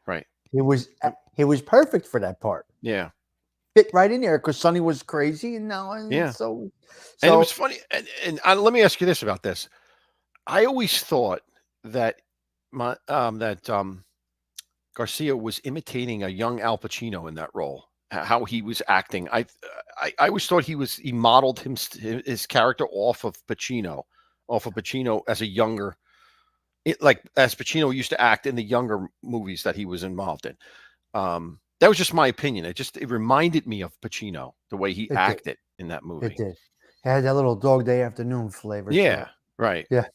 Speaker 2: He was perfect for that part.
Speaker 1: Yeah.
Speaker 2: Fit right in there because Sonny was crazy, and now so
Speaker 1: and it was funny. And let me ask you this about this. I always thought that Garcia was imitating a young Al Pacino in that role. How he was acting. I always thought he modeled his character off of Pacino as a younger, as Pacino used to act in the younger movies that he was involved in. That was just my opinion. It reminded me of Pacino, the way he acted in that movie.
Speaker 2: It did. It had that little Dog Day Afternoon flavor.
Speaker 1: Yeah, right.
Speaker 2: Yeah.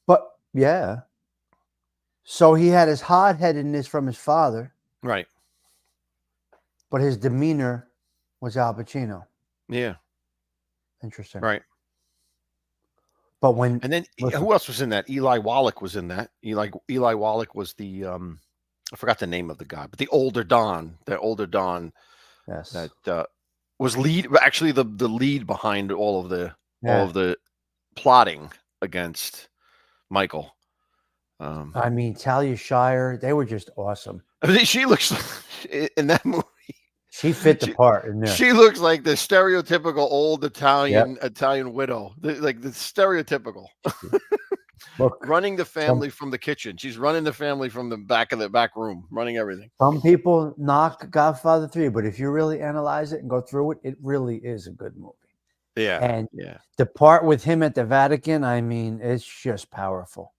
Speaker 2: But yeah. So he had his hard-headedness from his father.
Speaker 1: Right.
Speaker 2: But his demeanor was Al Pacino.
Speaker 1: Yeah.
Speaker 2: Interesting.
Speaker 1: Right.
Speaker 2: But
Speaker 1: and then who else was in that? Eli Wallach was in that. Eli Wallach was the I forgot the name of the guy, but the older Don. Yes. That was actually the lead behind all of
Speaker 2: Yeah.
Speaker 1: the plotting against Michael.
Speaker 2: I mean, Talia Shire, they were just awesome.
Speaker 1: I mean, she looks in that movie.
Speaker 2: She fit the
Speaker 1: She,
Speaker 2: part in there.
Speaker 1: she looks like the stereotypical old
Speaker 2: Yep.
Speaker 1: Italian widow, like the stereotypical.
Speaker 2: Look,
Speaker 1: Running the
Speaker 2: some
Speaker 1: family from the kitchen. She's running the family from the back room, running everything.
Speaker 2: some people knock Godfather 3, but if you really analyze it and go through it, it really is a good movie.
Speaker 1: Yeah,
Speaker 2: And
Speaker 1: yeah.
Speaker 2: the part with him at the Vatican, I mean, it's just powerful.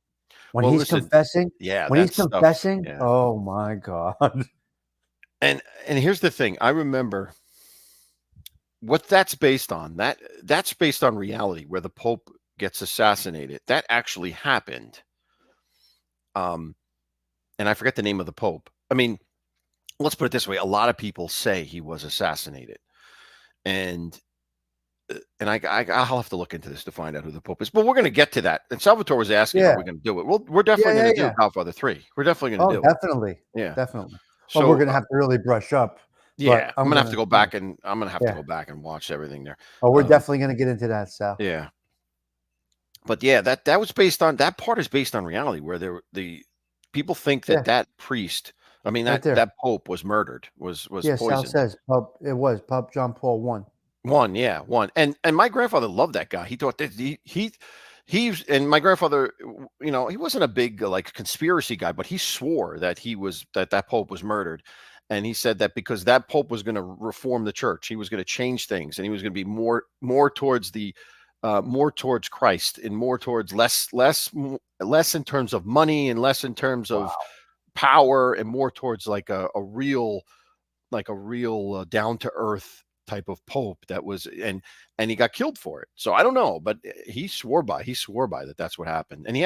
Speaker 2: When
Speaker 1: Well,
Speaker 2: he's
Speaker 1: listen,
Speaker 2: confessing,
Speaker 1: yeah, that stuff. Yeah,
Speaker 2: oh my God.
Speaker 1: and here's the thing. I remember what that's based on. That's based on reality, where the Pope gets assassinated. That actually happened. And I forget the name of the Pope. I mean, let's put it this way: a lot of people say he was assassinated, and I'll have to look into this to find out who the Pope is. But we're going to get to that. And Salvatore was asking, "Are
Speaker 2: Yeah.
Speaker 1: we going to do it?" Well, we're definitely
Speaker 2: Yeah,
Speaker 1: going
Speaker 2: yeah,
Speaker 1: to do
Speaker 2: yeah.
Speaker 1: Godfather 3. We're definitely going to
Speaker 2: Oh,
Speaker 1: do it.
Speaker 2: definitely.
Speaker 1: Yeah.
Speaker 2: Definitely. Well, we're
Speaker 1: So
Speaker 2: gonna have to really brush up.
Speaker 1: yeah,
Speaker 2: But
Speaker 1: I'm
Speaker 2: I'm
Speaker 1: gonna have to
Speaker 2: gonna,
Speaker 1: go back and I'm gonna have to
Speaker 2: yeah.
Speaker 1: go back and watch everything there.
Speaker 2: Oh, we're
Speaker 1: Um,
Speaker 2: definitely gonna get into that, Sal.
Speaker 1: yeah, but yeah, that was based on that part is based on reality, where the people think
Speaker 2: Yeah,
Speaker 1: that priest, I mean
Speaker 2: right there.
Speaker 1: that Pope was murdered, was
Speaker 2: Yeah, Sal
Speaker 1: poisoned.
Speaker 2: says Pope John Paul I.
Speaker 1: One, yeah, one. And my grandfather loved that guy. He thought that he's and my grandfather, he wasn't a big like conspiracy guy, but he swore that that Pope was murdered. And he said that because that Pope was going to reform the church, he was going to change things, and he was going to be more towards the more towards Christ, and more towards less in terms of money, and less in terms of
Speaker 2: Wow.
Speaker 1: power, and more towards like a real down to earth type of pope that was, and he got killed for it. So I don't know, but he swore by that's what happened. And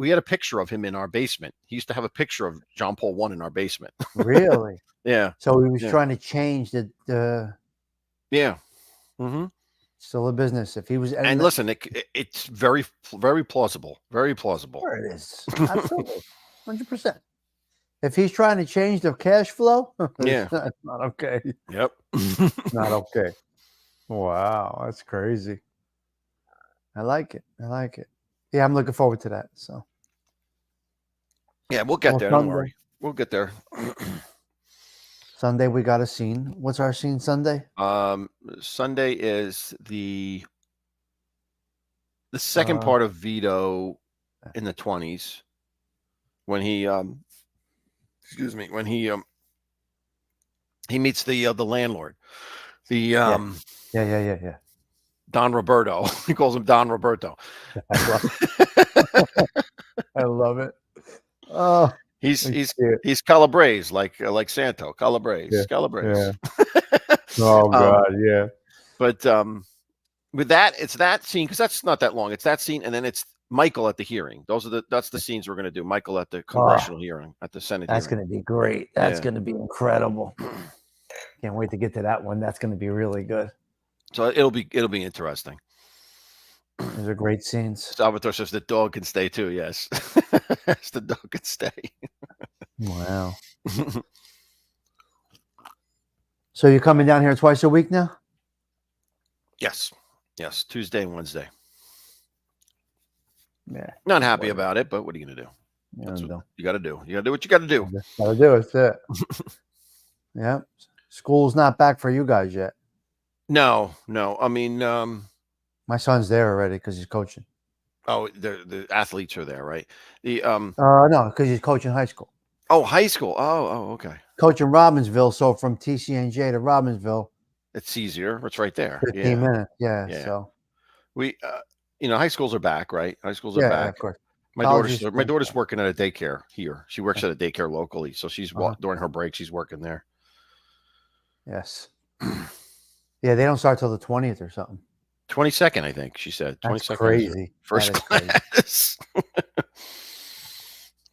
Speaker 1: we had a picture of him in our basement. He used to have a picture of John Paul I in our basement.
Speaker 2: Really?
Speaker 1: Yeah,
Speaker 2: So he was
Speaker 1: yeah,
Speaker 2: trying to change the
Speaker 1: yeah. Hmm.
Speaker 2: still a business. If he was,
Speaker 1: And
Speaker 2: and
Speaker 1: listen, it's very plausible, very plausible.
Speaker 2: sure it is. Absolutely. 100%. If he's trying to change the cash flow,
Speaker 1: Yeah.
Speaker 2: it's not okay.
Speaker 1: Yep.
Speaker 2: Not okay. Wow, that's crazy. I like it. I like it. Yeah, I'm looking forward to that. So
Speaker 1: Yeah, we'll get
Speaker 2: well,
Speaker 1: there. Don't worry, we'll get there.
Speaker 2: Sunday we got a scene. What's our scene Sunday?
Speaker 1: Sunday is the second part of Vito in the 20s, when he excuse me, when he meets the landlord, the
Speaker 2: Yeah. Yeah.
Speaker 1: Don Roberto. He calls him Don Roberto.
Speaker 2: I love it. Oh,
Speaker 1: he's
Speaker 2: it's cute.
Speaker 1: he's Calabrese, like Santo.
Speaker 2: Yeah.
Speaker 1: Calabrese.
Speaker 2: Oh God, yeah.
Speaker 1: But with that, it's that scene, because that's not that long. It's that scene, and then it's Michael at the hearing. That's the scenes we're going to do. Michael at the congressional hearing, at the Senate
Speaker 2: That's
Speaker 1: hearing.
Speaker 2: going to be great. That's
Speaker 1: Yeah.
Speaker 2: going to be incredible. Can't wait to get to that one. That's going to be really good.
Speaker 1: So it'll be interesting.
Speaker 2: Those are great scenes.
Speaker 1: Salvatore says the dog can stay too. Yes, yes, the dog can stay.
Speaker 2: Wow. So you're coming down here twice a week now?
Speaker 1: Yes, Tuesday and Wednesday.
Speaker 2: Yeah.
Speaker 1: Not happy about it, but what are you going to do?
Speaker 2: Yeah,
Speaker 1: That's what you got to do. You got to do what you got to do.
Speaker 2: Gotta do it. That's it. Yeah. School's not back for you guys yet.
Speaker 1: No. I mean,
Speaker 2: My son's there already because he's coaching.
Speaker 1: oh, the athletes are there, right? The
Speaker 2: No, because he's coaching high school.
Speaker 1: Oh, high school. Oh, okay.
Speaker 2: Coaching Robbinsville. So from TCNJ to Robbinsville,
Speaker 1: It's easier. It's right there.
Speaker 2: 15 minutes. Yeah. So
Speaker 1: we, high schools are back, right? High schools are
Speaker 2: yeah,
Speaker 1: back.
Speaker 2: of course.
Speaker 1: My daughter's working at a daycare here. She works at a daycare locally, so she's during her break, she's working there.
Speaker 2: Yes. Yeah, they don't start till the 20th or something.
Speaker 1: 22nd, I think she said. 22nd.
Speaker 2: That's crazy.
Speaker 1: First class.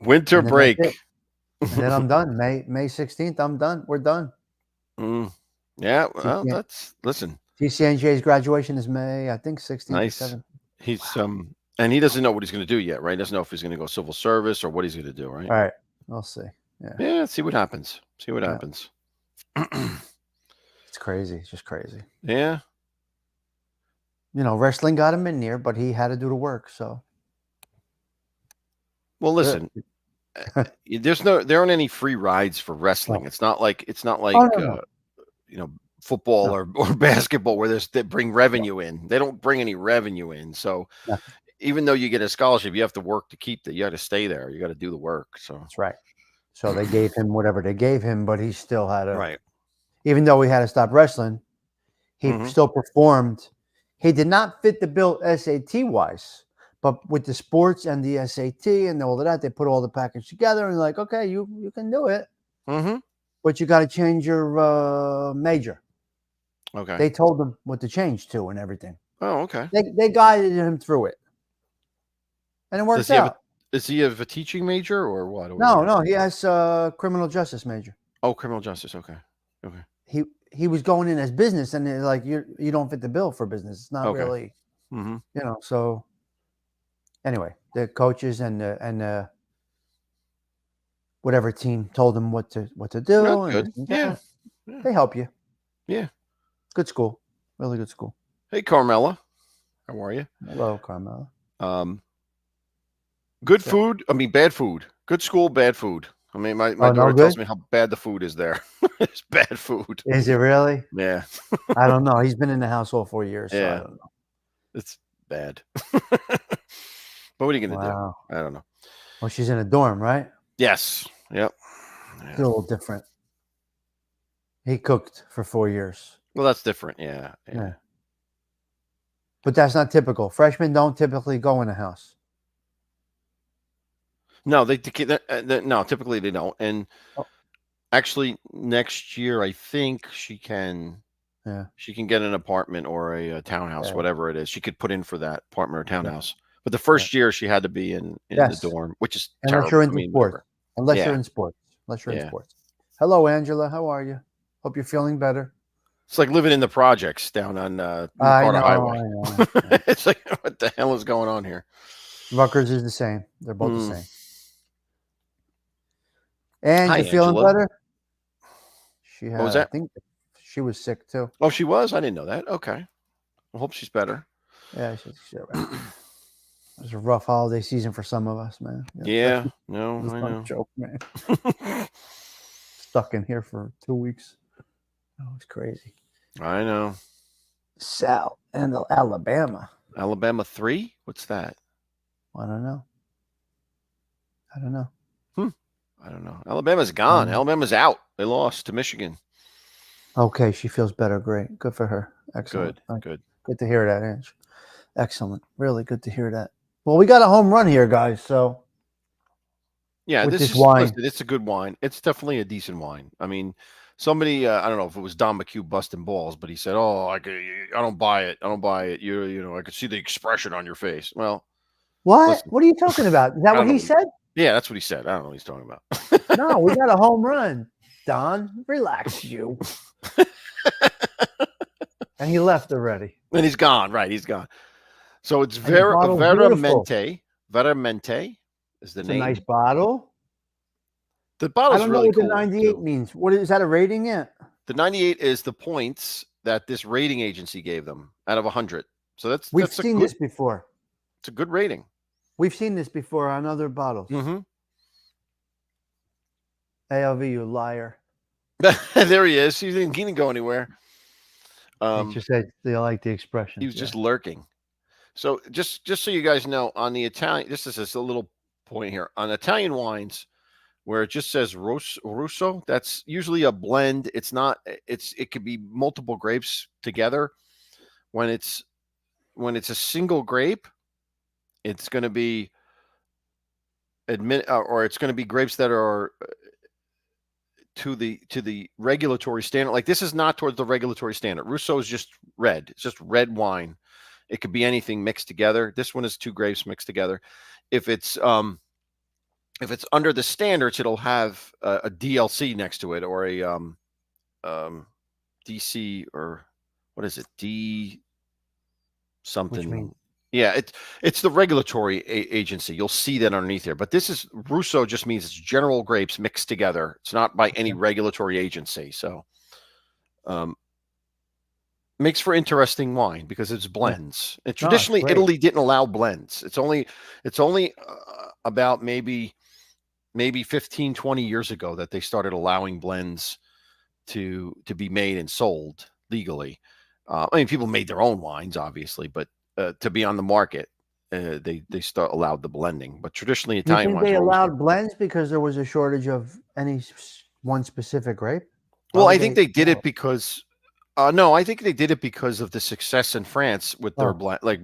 Speaker 1: Winter break.
Speaker 2: And then I'm done. May 16th, I'm done. We're done.
Speaker 1: Yeah, well, listen.
Speaker 2: TCNJ's graduation is May, I think 16th
Speaker 1: Nice.
Speaker 2: or 7th.
Speaker 1: He's and he doesn't know what he's going to do yet, right? He doesn't know if he's going to go civil service or what he's going to do, right?
Speaker 2: All right. We'll see.
Speaker 1: Yeah, see what happens. See what happens.
Speaker 2: It's crazy. It's just crazy.
Speaker 1: Yeah.
Speaker 2: You know, wrestling got him in there, but he had to do the work. So,
Speaker 1: Well, listen, there aren't any free rides for wrestling.
Speaker 2: No.
Speaker 1: It's not like
Speaker 2: Oh no,
Speaker 1: you know, football
Speaker 2: no,
Speaker 1: or basketball where they bring revenue in. They don't bring any revenue in. So
Speaker 2: no.
Speaker 1: even though you get a scholarship, you have to work to keep that. You got to stay there. You got to do the work. So
Speaker 2: That's right. So they gave him whatever they gave him, but he still had to.
Speaker 1: right.
Speaker 2: Even though he had to stop wrestling, he
Speaker 1: Mhm.
Speaker 2: still performed. He did not fit the bill SAT wise, but with the sports and the SAT and all of that, they put all the package together and like, okay, you can do it,
Speaker 1: Mhm.
Speaker 2: but you got to change your major.
Speaker 1: Okay.
Speaker 2: They told him what to change to and everything.
Speaker 1: Oh, okay.
Speaker 2: They guided him through it, and it worked out.
Speaker 1: Does he have a teaching major or what? Or
Speaker 2: No, he has criminal justice major.
Speaker 1: Oh, criminal justice. Okay. Okay.
Speaker 2: He was going in as business, and they're like, you don't fit the bill for business. It's not
Speaker 1: Okay.
Speaker 2: really,
Speaker 1: Mhm.
Speaker 2: So anyway, the coaches and whatever team told them what to do,
Speaker 1: That's
Speaker 2: and
Speaker 1: good. Yeah.
Speaker 2: they help you.
Speaker 1: Yeah.
Speaker 2: Good school, really good school.
Speaker 1: Hey, Carmela, how are you?
Speaker 2: Hello, Carmela.
Speaker 1: Good food. I mean, bad food. Good school, bad food. I mean, my
Speaker 2: Oh, no
Speaker 1: daughter tells
Speaker 2: good?
Speaker 1: me how bad the food is there. It's bad food.
Speaker 2: Is it really?
Speaker 1: Yeah.
Speaker 2: I don't know. He's been in the house all 4 years, so I
Speaker 1: Yeah.
Speaker 2: don't know.
Speaker 1: It's bad. But what are you going to
Speaker 2: Wow.
Speaker 1: do? I don't know.
Speaker 2: Well, she's in a dorm, right?
Speaker 1: Yes. Yep.
Speaker 2: It's a little different. He cooked for 4 years.
Speaker 1: Well, that's different. Yeah.
Speaker 2: But that's not typical. Freshmen don't typically go in a house.
Speaker 1: No, no, typically they don't. And
Speaker 2: Oh.
Speaker 1: actually, next year, I think she can get an apartment or a townhouse, whatever it is. She could put in for that apartment or townhouse. But the first year, she had to be in the dorm, which is
Speaker 2: Unless
Speaker 1: terrible.
Speaker 2: you're into sports.
Speaker 1: Whatever.
Speaker 2: Unless you're in sports. Hello, Angela. How are you? Hope you're feeling better.
Speaker 1: It's like living in the projects down on Carter Highway.
Speaker 2: I know.
Speaker 1: It's like, what the hell is going on here?
Speaker 2: Rutgers is the same. They're both the same. And
Speaker 1: Hi,
Speaker 2: you feeling
Speaker 1: Angela.
Speaker 2: better? She had,
Speaker 1: what was that?
Speaker 2: I think she was sick too.
Speaker 1: Oh, she was? I didn't know that. Okay. I hope she's better.
Speaker 2: Yeah, she's right. It was a rough holiday season for some of us, man.
Speaker 1: Yeah. No,
Speaker 2: it's
Speaker 1: I
Speaker 2: not
Speaker 1: know.
Speaker 2: a joke, man. Stuck in here for 2 weeks. Oh, it's crazy.
Speaker 1: I know.
Speaker 2: Sal and Alabama.
Speaker 1: Alabama 3? What's that?
Speaker 2: I don't know.
Speaker 1: I don't know. Alabama's gone. Alabama's out. They lost to Michigan.
Speaker 2: Okay, she feels better. Great. Good for her. Excellent.
Speaker 1: Good.
Speaker 2: Good to hear that, Ange. Excellent. Really good to hear that. Well, we got a home run here, guys. So
Speaker 1: yeah,
Speaker 2: this wine.
Speaker 1: Listen, it's a good wine. It's definitely a decent wine. I mean, somebody, I don't know if it was Don McHugh busting balls, but he said, "Oh, I don't buy it. I don't buy it. You know, I could see the expression on your face." Well,
Speaker 2: what?
Speaker 1: Listen,
Speaker 2: what are you talking about? Is that what he said?
Speaker 1: Yeah, that's what he said. I don't know what he's talking about.
Speaker 2: No, we got a home run. Don, relax, you. And he left already.
Speaker 1: And he's gone. Right, he's gone. So it's Vera Mente. Vera Mente is the name.
Speaker 2: It's a nice bottle.
Speaker 1: The bottle's
Speaker 2: I don't
Speaker 1: really
Speaker 2: know what
Speaker 1: cool,
Speaker 2: the 98
Speaker 1: too.
Speaker 2: means. What is that a rating yet?
Speaker 1: The 98 is the points that this rating agency gave them out of 100. So
Speaker 2: we've seen this before.
Speaker 1: It's a good rating.
Speaker 2: We've seen this before on other bottles.
Speaker 1: Mm-hmm.
Speaker 2: ALV, you liar.
Speaker 1: There he is. He didn't go anywhere.
Speaker 2: He just said they like the expression.
Speaker 1: He was just lurking. So just so you guys know, on the Italian, this is a little point here on Italian wines, where it just says Rosso, that's usually a blend. It could be multiple grapes together. When it's a single grape, it's going to be it's going to be grapes that are to the regulatory standard. Like, this is not towards the regulatory standard. Rosso is just red. It's just red wine. It could be anything mixed together. This one is 2 grapes mixed together. If it's under the standards, it'll have a DLC next to it, or a DC, or what is it? D something.
Speaker 2: Which means?
Speaker 1: Yeah, it's the regulatory agency. You'll see that underneath here. But this is Rosso, just means it's general grapes mixed together. It's not by any regulatory agency. So Makes for interesting wine because it's blends. And
Speaker 2: No, it's
Speaker 1: traditionally,
Speaker 2: great.
Speaker 1: Italy didn't allow blends. It's only about maybe 15, 20 years ago that they started allowing blends to be made and sold legally. I mean, people made their own wines, obviously, but to be on the market, they start allowed the blending. But traditionally,
Speaker 2: Do you
Speaker 1: Italian
Speaker 2: think
Speaker 1: wines
Speaker 2: they
Speaker 1: were always
Speaker 2: allowed blends because there was a shortage of one specific grape? Why
Speaker 1: well. I
Speaker 2: would
Speaker 1: think
Speaker 2: they
Speaker 1: they did
Speaker 2: allow
Speaker 1: it
Speaker 2: it?
Speaker 1: because no, I think they did it because of the success in France with their
Speaker 2: Oh,
Speaker 1: blend. Like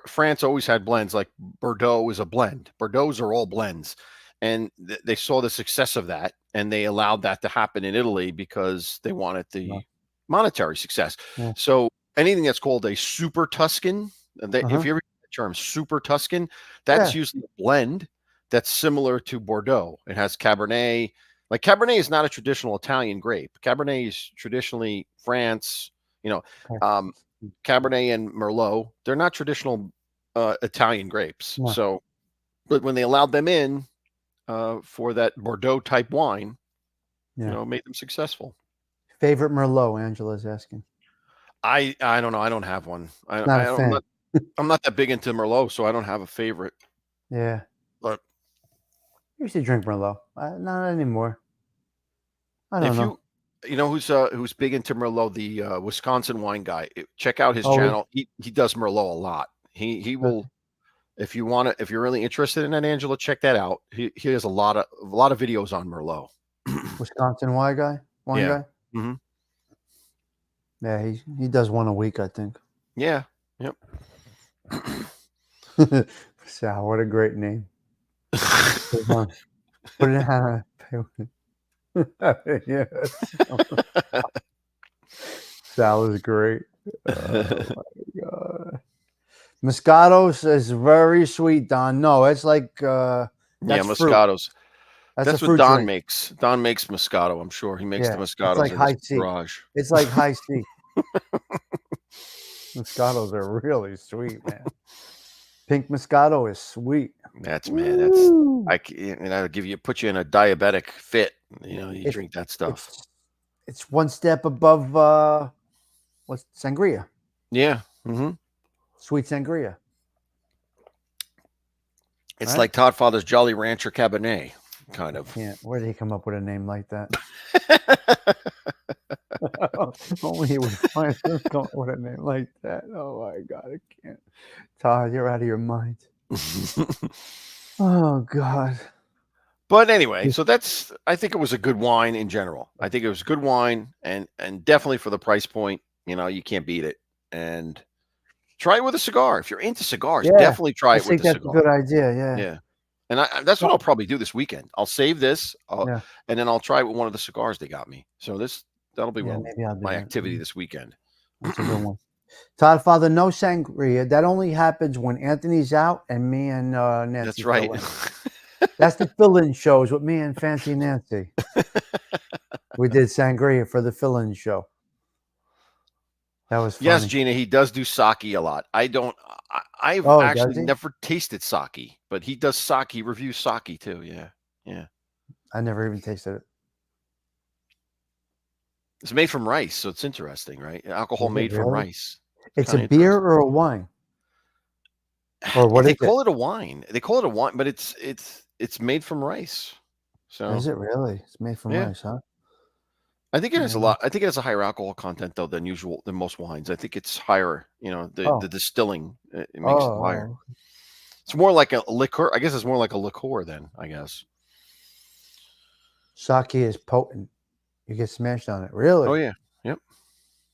Speaker 1: France always had blends. Like Bordeaux is a blend. Bordeaux's are all blends, and they saw the success of that, and they allowed that to happen in Italy because they wanted
Speaker 2: no.
Speaker 1: the monetary success.
Speaker 2: Yeah.
Speaker 1: So anything that's called a super Tuscan, if
Speaker 2: Uh-huh.
Speaker 1: you ever hear the term super Tuscan, that's
Speaker 2: Yeah.
Speaker 1: usually a blend that's similar to Bordeaux. It has Cabernet. Like Cabernet is not a traditional Italian grape. Cabernet is traditionally France. You know,
Speaker 2: Okay.
Speaker 1: um, Cabernet and Merlot. They're not traditional Italian grapes.
Speaker 2: No.
Speaker 1: So, but when they allowed them in for that Bordeaux type wine,
Speaker 2: Yeah.
Speaker 1: made them successful.
Speaker 2: Favorite Merlot, Angela's asking.
Speaker 1: I don't know. I don't have one.
Speaker 2: Not a
Speaker 1: I'm
Speaker 2: fan.
Speaker 1: not that big into Merlot, so I don't have a favorite.
Speaker 2: Yeah.
Speaker 1: But
Speaker 2: I used to drink Merlot. Not anymore. I don't
Speaker 1: if
Speaker 2: know.
Speaker 1: you know who's big into Merlot, the Wisconsin wine guy. Check out his
Speaker 2: Oh,
Speaker 1: channel. He does Merlot a lot. He will if you want to if you're really interested in that, Angela, check that out. He has a lot of videos on Merlot.
Speaker 2: Wisconsin wine guy. Wine
Speaker 1: Yeah.
Speaker 2: guy.
Speaker 1: Hmm.
Speaker 2: Yeah, he does one a week, I think.
Speaker 1: Yeah. Yep.
Speaker 2: Sal, what a great name. Put it on. Put it on. Yes. Sal is great. Oh my god. Moscatos is very sweet, Don. No, it's like
Speaker 1: Yeah,
Speaker 2: that's fruit.
Speaker 1: Moscatos.
Speaker 2: That's a
Speaker 1: That's what
Speaker 2: fruit
Speaker 1: Don
Speaker 2: drink.
Speaker 1: makes. Don makes Moscato. I'm sure he makes the
Speaker 2: Yeah, it's
Speaker 1: Moscatos
Speaker 2: like
Speaker 1: in his
Speaker 2: high C.
Speaker 1: garage.
Speaker 2: It's like high C. Moscatos are really sweet, man. Pink Moscato is sweet.
Speaker 1: That's man. That's
Speaker 2: Woo!
Speaker 1: put you in a diabetic fit. You
Speaker 2: It's
Speaker 1: drink that stuff.
Speaker 2: it's one step above what's sangria?
Speaker 1: Yeah. Hmm.
Speaker 2: Sweet sangria,
Speaker 1: It's
Speaker 2: right?
Speaker 1: like Todd Father's Jolly Rancher Cabernet, kind
Speaker 2: I
Speaker 1: of.
Speaker 2: can't. Where did he come up with a name like that? Only he would find come up with a name like that. Oh my god, I can't. Todd, you're out of your mind. Oh god.
Speaker 1: But anyway, so I think it was a good wine in general. I think it was good wine and definitely for the price point, you can't beat it. And try it with a cigar. If you're into cigars,
Speaker 2: Yeah,
Speaker 1: definitely try
Speaker 2: I
Speaker 1: it with
Speaker 2: think
Speaker 1: the
Speaker 2: that's a
Speaker 1: cigar.
Speaker 2: good idea. Yeah.
Speaker 1: Yeah. And that's what
Speaker 2: Well,
Speaker 1: I'll probably do this weekend. I'll save this,
Speaker 2: yeah.
Speaker 1: and then I'll try it with one of the cigars they got me. So that'll be
Speaker 2: Yeah, maybe I'll do
Speaker 1: my
Speaker 2: that.
Speaker 1: activity this weekend.
Speaker 2: That's a good one. Todd Father, no sangria. That only happens when Anthony's out and me and Nancy
Speaker 1: That's right.
Speaker 2: fill in. That's the fill-in shows with me and Fancy Nancy. We did sangria for the fill-in show. That was
Speaker 1: Yes,
Speaker 2: funny.
Speaker 1: Gina, he does do sake a lot. I've
Speaker 2: Oh, does
Speaker 1: actually
Speaker 2: he?
Speaker 1: never tasted sake, but he does sake. He reviews sake too. Yeah. Yeah.
Speaker 2: I never even tasted it.
Speaker 1: It's made from rice, so it's interesting, right? Alcohol
Speaker 2: Is it
Speaker 1: made from
Speaker 2: really?
Speaker 1: rice. It's
Speaker 2: It's a
Speaker 1: kind of
Speaker 2: beer
Speaker 1: interesting.
Speaker 2: or a wine? Or what
Speaker 1: They
Speaker 2: is it?
Speaker 1: call it a wine. They call it a wine, but it's made from rice. So
Speaker 2: Is it really? It's made from
Speaker 1: yeah.
Speaker 2: rice, huh?
Speaker 1: I think it has a
Speaker 2: Yeah.
Speaker 1: lot. I think it has a higher alcohol content though than most wines. I think it's higher. The
Speaker 2: Oh.
Speaker 1: distilling it makes it higher.
Speaker 2: Oh.
Speaker 1: It's more like a liqueur. I guess it's more like a liqueur then. I guess.
Speaker 2: Sake is potent. You get smashed on it.
Speaker 1: Oh
Speaker 2: Really?
Speaker 1: yeah. Yep.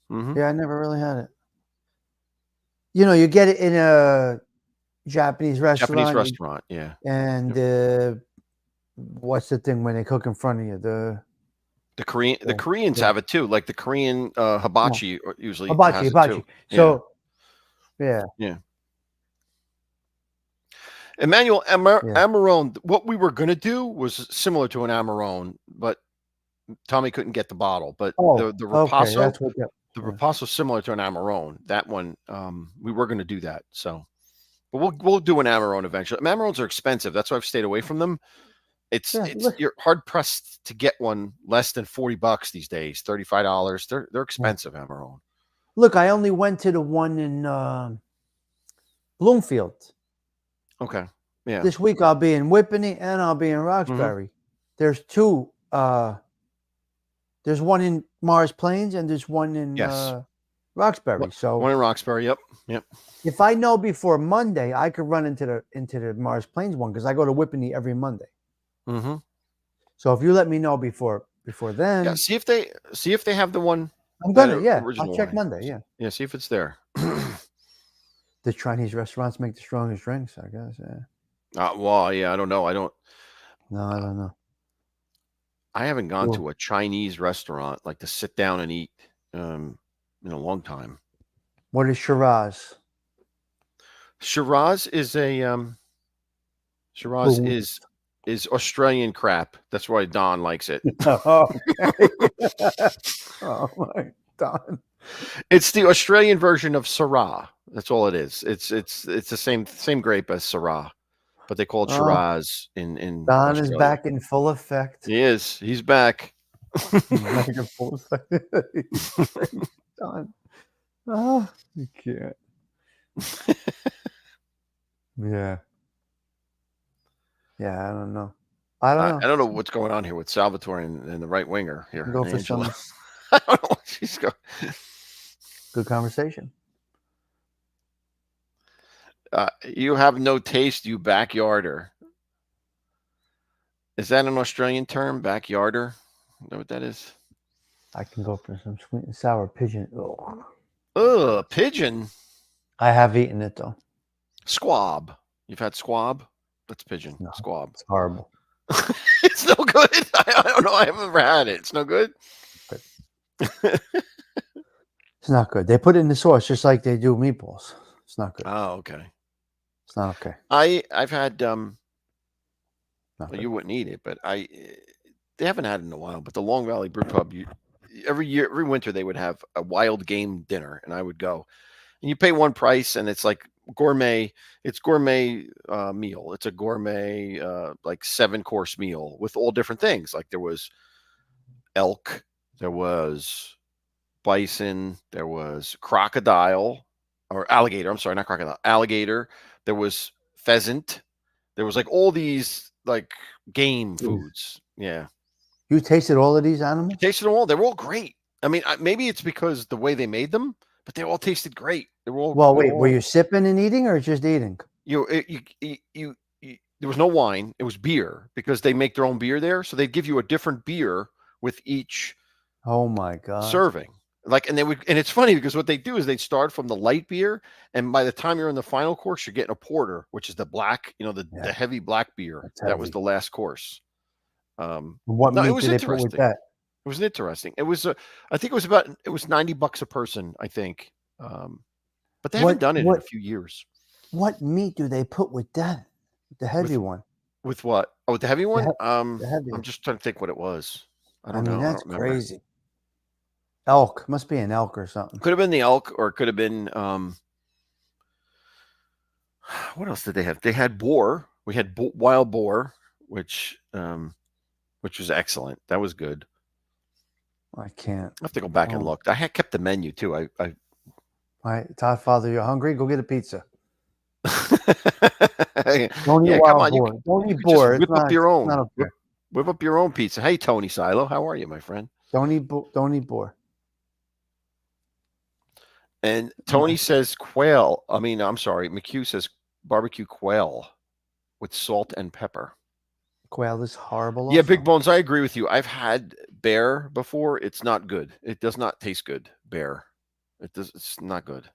Speaker 1: Hmm.
Speaker 2: Yeah, I never really had it. You get it in a Japanese
Speaker 1: Japanese
Speaker 2: restaurant,
Speaker 1: restaurant. Yeah.
Speaker 2: and
Speaker 1: Yep.
Speaker 2: what's the thing when they cook in front of you?
Speaker 1: The
Speaker 2: The,
Speaker 1: Koreans
Speaker 2: the
Speaker 1: have it too. Like the Korean
Speaker 2: no,
Speaker 1: hibachi usually
Speaker 2: hibachi,
Speaker 1: has it
Speaker 2: hibachi.
Speaker 1: too. Yeah.
Speaker 2: So yeah,
Speaker 1: Yeah. Emmanuel
Speaker 2: yeah.
Speaker 1: Amarone. What we were gonna do was similar to an Amarone, but Tommy couldn't get the bottle. But
Speaker 2: Oh,
Speaker 1: the
Speaker 2: okay.
Speaker 1: Ripasso,
Speaker 2: That's what that.
Speaker 1: the
Speaker 2: Yeah.
Speaker 1: Ripasso similar to an Amarone. That one, we were gonna do that. So, but we'll do an Amarone eventually. Amarones are expensive. That's why I've stayed away from them.
Speaker 2: Yeah.
Speaker 1: You're hard pressed to get one less than $40 these days. $35. They're
Speaker 2: Yeah.
Speaker 1: expensive, Amarone.
Speaker 2: Look, I only went to the one in Bloomfield.
Speaker 1: Okay. Yeah.
Speaker 2: This week I'll be in Whippany and I'll be in
Speaker 1: Mm-hmm.
Speaker 2: Roxbury. There's two. There's one in Mars Plains and there's one in
Speaker 1: Yes.
Speaker 2: Roxbury. So
Speaker 1: One in Roxbury. Yep. Yep.
Speaker 2: if I know before Monday, I could run into the Mars Plains one because I go to Whippany every Monday.
Speaker 1: Mm-hmm.
Speaker 2: So if you let me know before then,
Speaker 1: Yeah. See if they have the one.
Speaker 2: I'm
Speaker 1: That
Speaker 2: gonna. Yeah,
Speaker 1: original
Speaker 2: I'll check
Speaker 1: one.
Speaker 2: Monday. Yeah,
Speaker 1: Yeah. See if it's there.
Speaker 2: the Chinese restaurants make the strongest drinks. I guess. Yeah.
Speaker 1: Well, yeah. I don't know.
Speaker 2: No, I don't know.
Speaker 1: I haven't gone
Speaker 2: Cool.
Speaker 1: to a Chinese restaurant like to sit down and eat in a long time.
Speaker 2: What is Shiraz?
Speaker 1: Shiraz is Shiraz is Australian crap. That's why Don likes it.
Speaker 2: Okay. Oh my God.
Speaker 1: It's the Australian version of Syrah. That's all it is. It's the same grape as Syrah, but they call it
Speaker 2: Oh,
Speaker 1: Shiraz in
Speaker 2: Don is
Speaker 1: Australia.
Speaker 2: back in full effect.
Speaker 1: He is. He's back.
Speaker 2: He's back in full effect. Don. Oh, you can't. Yeah. Yeah, I don't know. I don't know.
Speaker 1: I don't know what's going on here with Salvatore and the right winger here.
Speaker 2: Go for
Speaker 1: Angela.
Speaker 2: some
Speaker 1: I don't know what she's going.
Speaker 2: good conversation.
Speaker 1: You have no taste, you backyarder. Is that an Australian term, backyarder? You know what that is?
Speaker 2: I can go for some sweet and sour pigeon.
Speaker 1: Ugh, pigeon.
Speaker 2: I have eaten it though.
Speaker 1: Squab. You've had squab? That's pigeon.
Speaker 2: No,
Speaker 1: Squab.
Speaker 2: it's horrible.
Speaker 1: It's no good. I don't know. I haven't ever had it. It's no good.
Speaker 2: It's not good. They put it in the sauce just like they do meatballs. It's not good.
Speaker 1: Oh, okay.
Speaker 2: It's not okay.
Speaker 1: I've had
Speaker 2: Not
Speaker 1: well,
Speaker 2: good.
Speaker 1: you wouldn't eat it, but they haven't had it in a while. But the Long Valley Brew Pub, every winter they would have a wild game dinner, and I would go. And you pay one price, and it's like gourmet. It's gourmet meal. It's a gourmet like 7-course meal with all different things. Like there was elk, there was bison, there was crocodile or alligator. I'm sorry, not crocodile, alligator. There was pheasant. There was like all these like game foods. Yeah.
Speaker 2: You tasted all of these animals?
Speaker 1: Tasted them all. They were all great. I mean, maybe it's because the way they made them, but they all tasted great. They were all.
Speaker 2: Well, wait, were you sipping and eating or just eating?
Speaker 1: There was no wine. It was beer because they make their own beer there. So they give you a different beer with each.
Speaker 2: Oh my God.
Speaker 1: Serving. Like, and it's funny because what they do is they start from the light beer, and by the time you're in the final course, you're getting a porter, which is the black, the heavy black beer. That was the last course.
Speaker 2: What meat did they put with that?
Speaker 1: It was interesting. It was, I think it was $90 a person, I think. But they haven't done it in a few years.
Speaker 2: What meat do they put with that? The heavy one.
Speaker 1: With what? Oh, with the heavy one?
Speaker 2: The heavy.
Speaker 1: I'm just trying to think what it was. I
Speaker 2: mean, that's crazy. Elk. Must be an elk or something.
Speaker 1: Could have been the elk, or it could have been what else did they have? They had boar. We had wild boar, which was excellent. That was good.
Speaker 2: I can't.
Speaker 1: I have to go back and look. I had kept the menu too.
Speaker 2: All right, Todd, Father, you're hungry? Go get a pizza. Don't eat wild boar. Don't eat boar.
Speaker 1: Whip up your own. Whip up your own pizza. Hey, Tony Silo, how are you, my friend?
Speaker 2: Don't eat boar.
Speaker 1: And Tony says quail. I mean, I'm sorry. McHugh says barbecue quail with salt and pepper.
Speaker 2: Quail is horrible.
Speaker 1: Yeah, Big Bones, I agree with you. I've had bear before. It's not good. It does not taste good, bear. It's not good.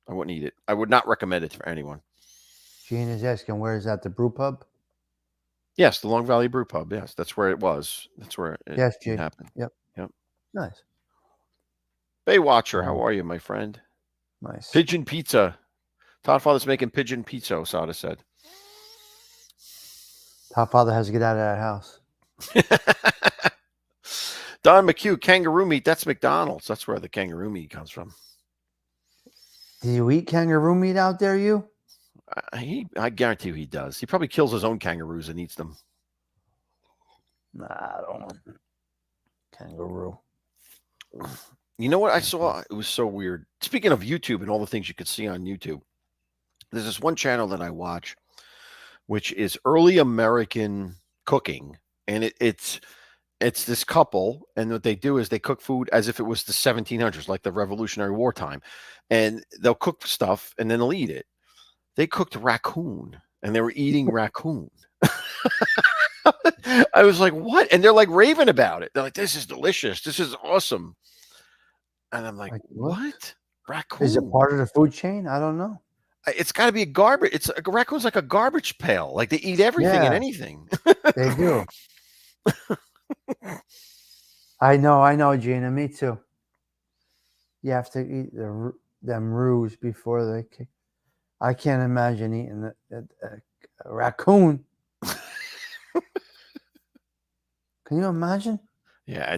Speaker 1: I wouldn't eat it. I would not recommend it for anyone.
Speaker 2: Gene is asking, where is that, the brew pub?
Speaker 1: Yes, the Long Valley Brew Pub. Yes, that's where it was. That's where it happened.
Speaker 2: Yep. Nice.
Speaker 1: Baywatcher, how are you, my friend?
Speaker 2: Nice.
Speaker 1: Pigeon pizza. Todd Father's making pigeon pizza, Osada said.
Speaker 2: Todd Father has to get out of that house.
Speaker 1: Don McHugh, kangaroo meat. That's McDonald's. That's where the kangaroo meat comes from.
Speaker 2: Do you eat kangaroo meat out there, you?
Speaker 1: I guarantee you he does. He probably kills his own kangaroos and eats them.
Speaker 2: Nah, I don't want kangaroo.
Speaker 1: You know what I saw? It was so weird. Speaking of YouTube and all the things you could see on YouTube, there's this one channel that I watch, which is early American cooking, and it's this couple, and what they do is they cook food as if it was the 1700s, like the Revolutionary War time, and they'll cook stuff and then they'll eat it. They cooked raccoon, and they were eating raccoon. I was like, "What?" And they're like raving about it. They're like, "This is delicious. This is awesome." And I'm like,
Speaker 2: What?
Speaker 1: "What?
Speaker 2: Is it
Speaker 1: Raccoon?
Speaker 2: part of the food chain? I don't know.
Speaker 1: It's got to be a garbage. It's a raccoon's like a garbage pail. Like they eat everything and
Speaker 2: Yeah,
Speaker 1: anything."
Speaker 2: they do. I know, Gina. Me too. You have to eat them roos before they kick. I can't imagine eating a raccoon. Can you imagine?
Speaker 1: Yeah,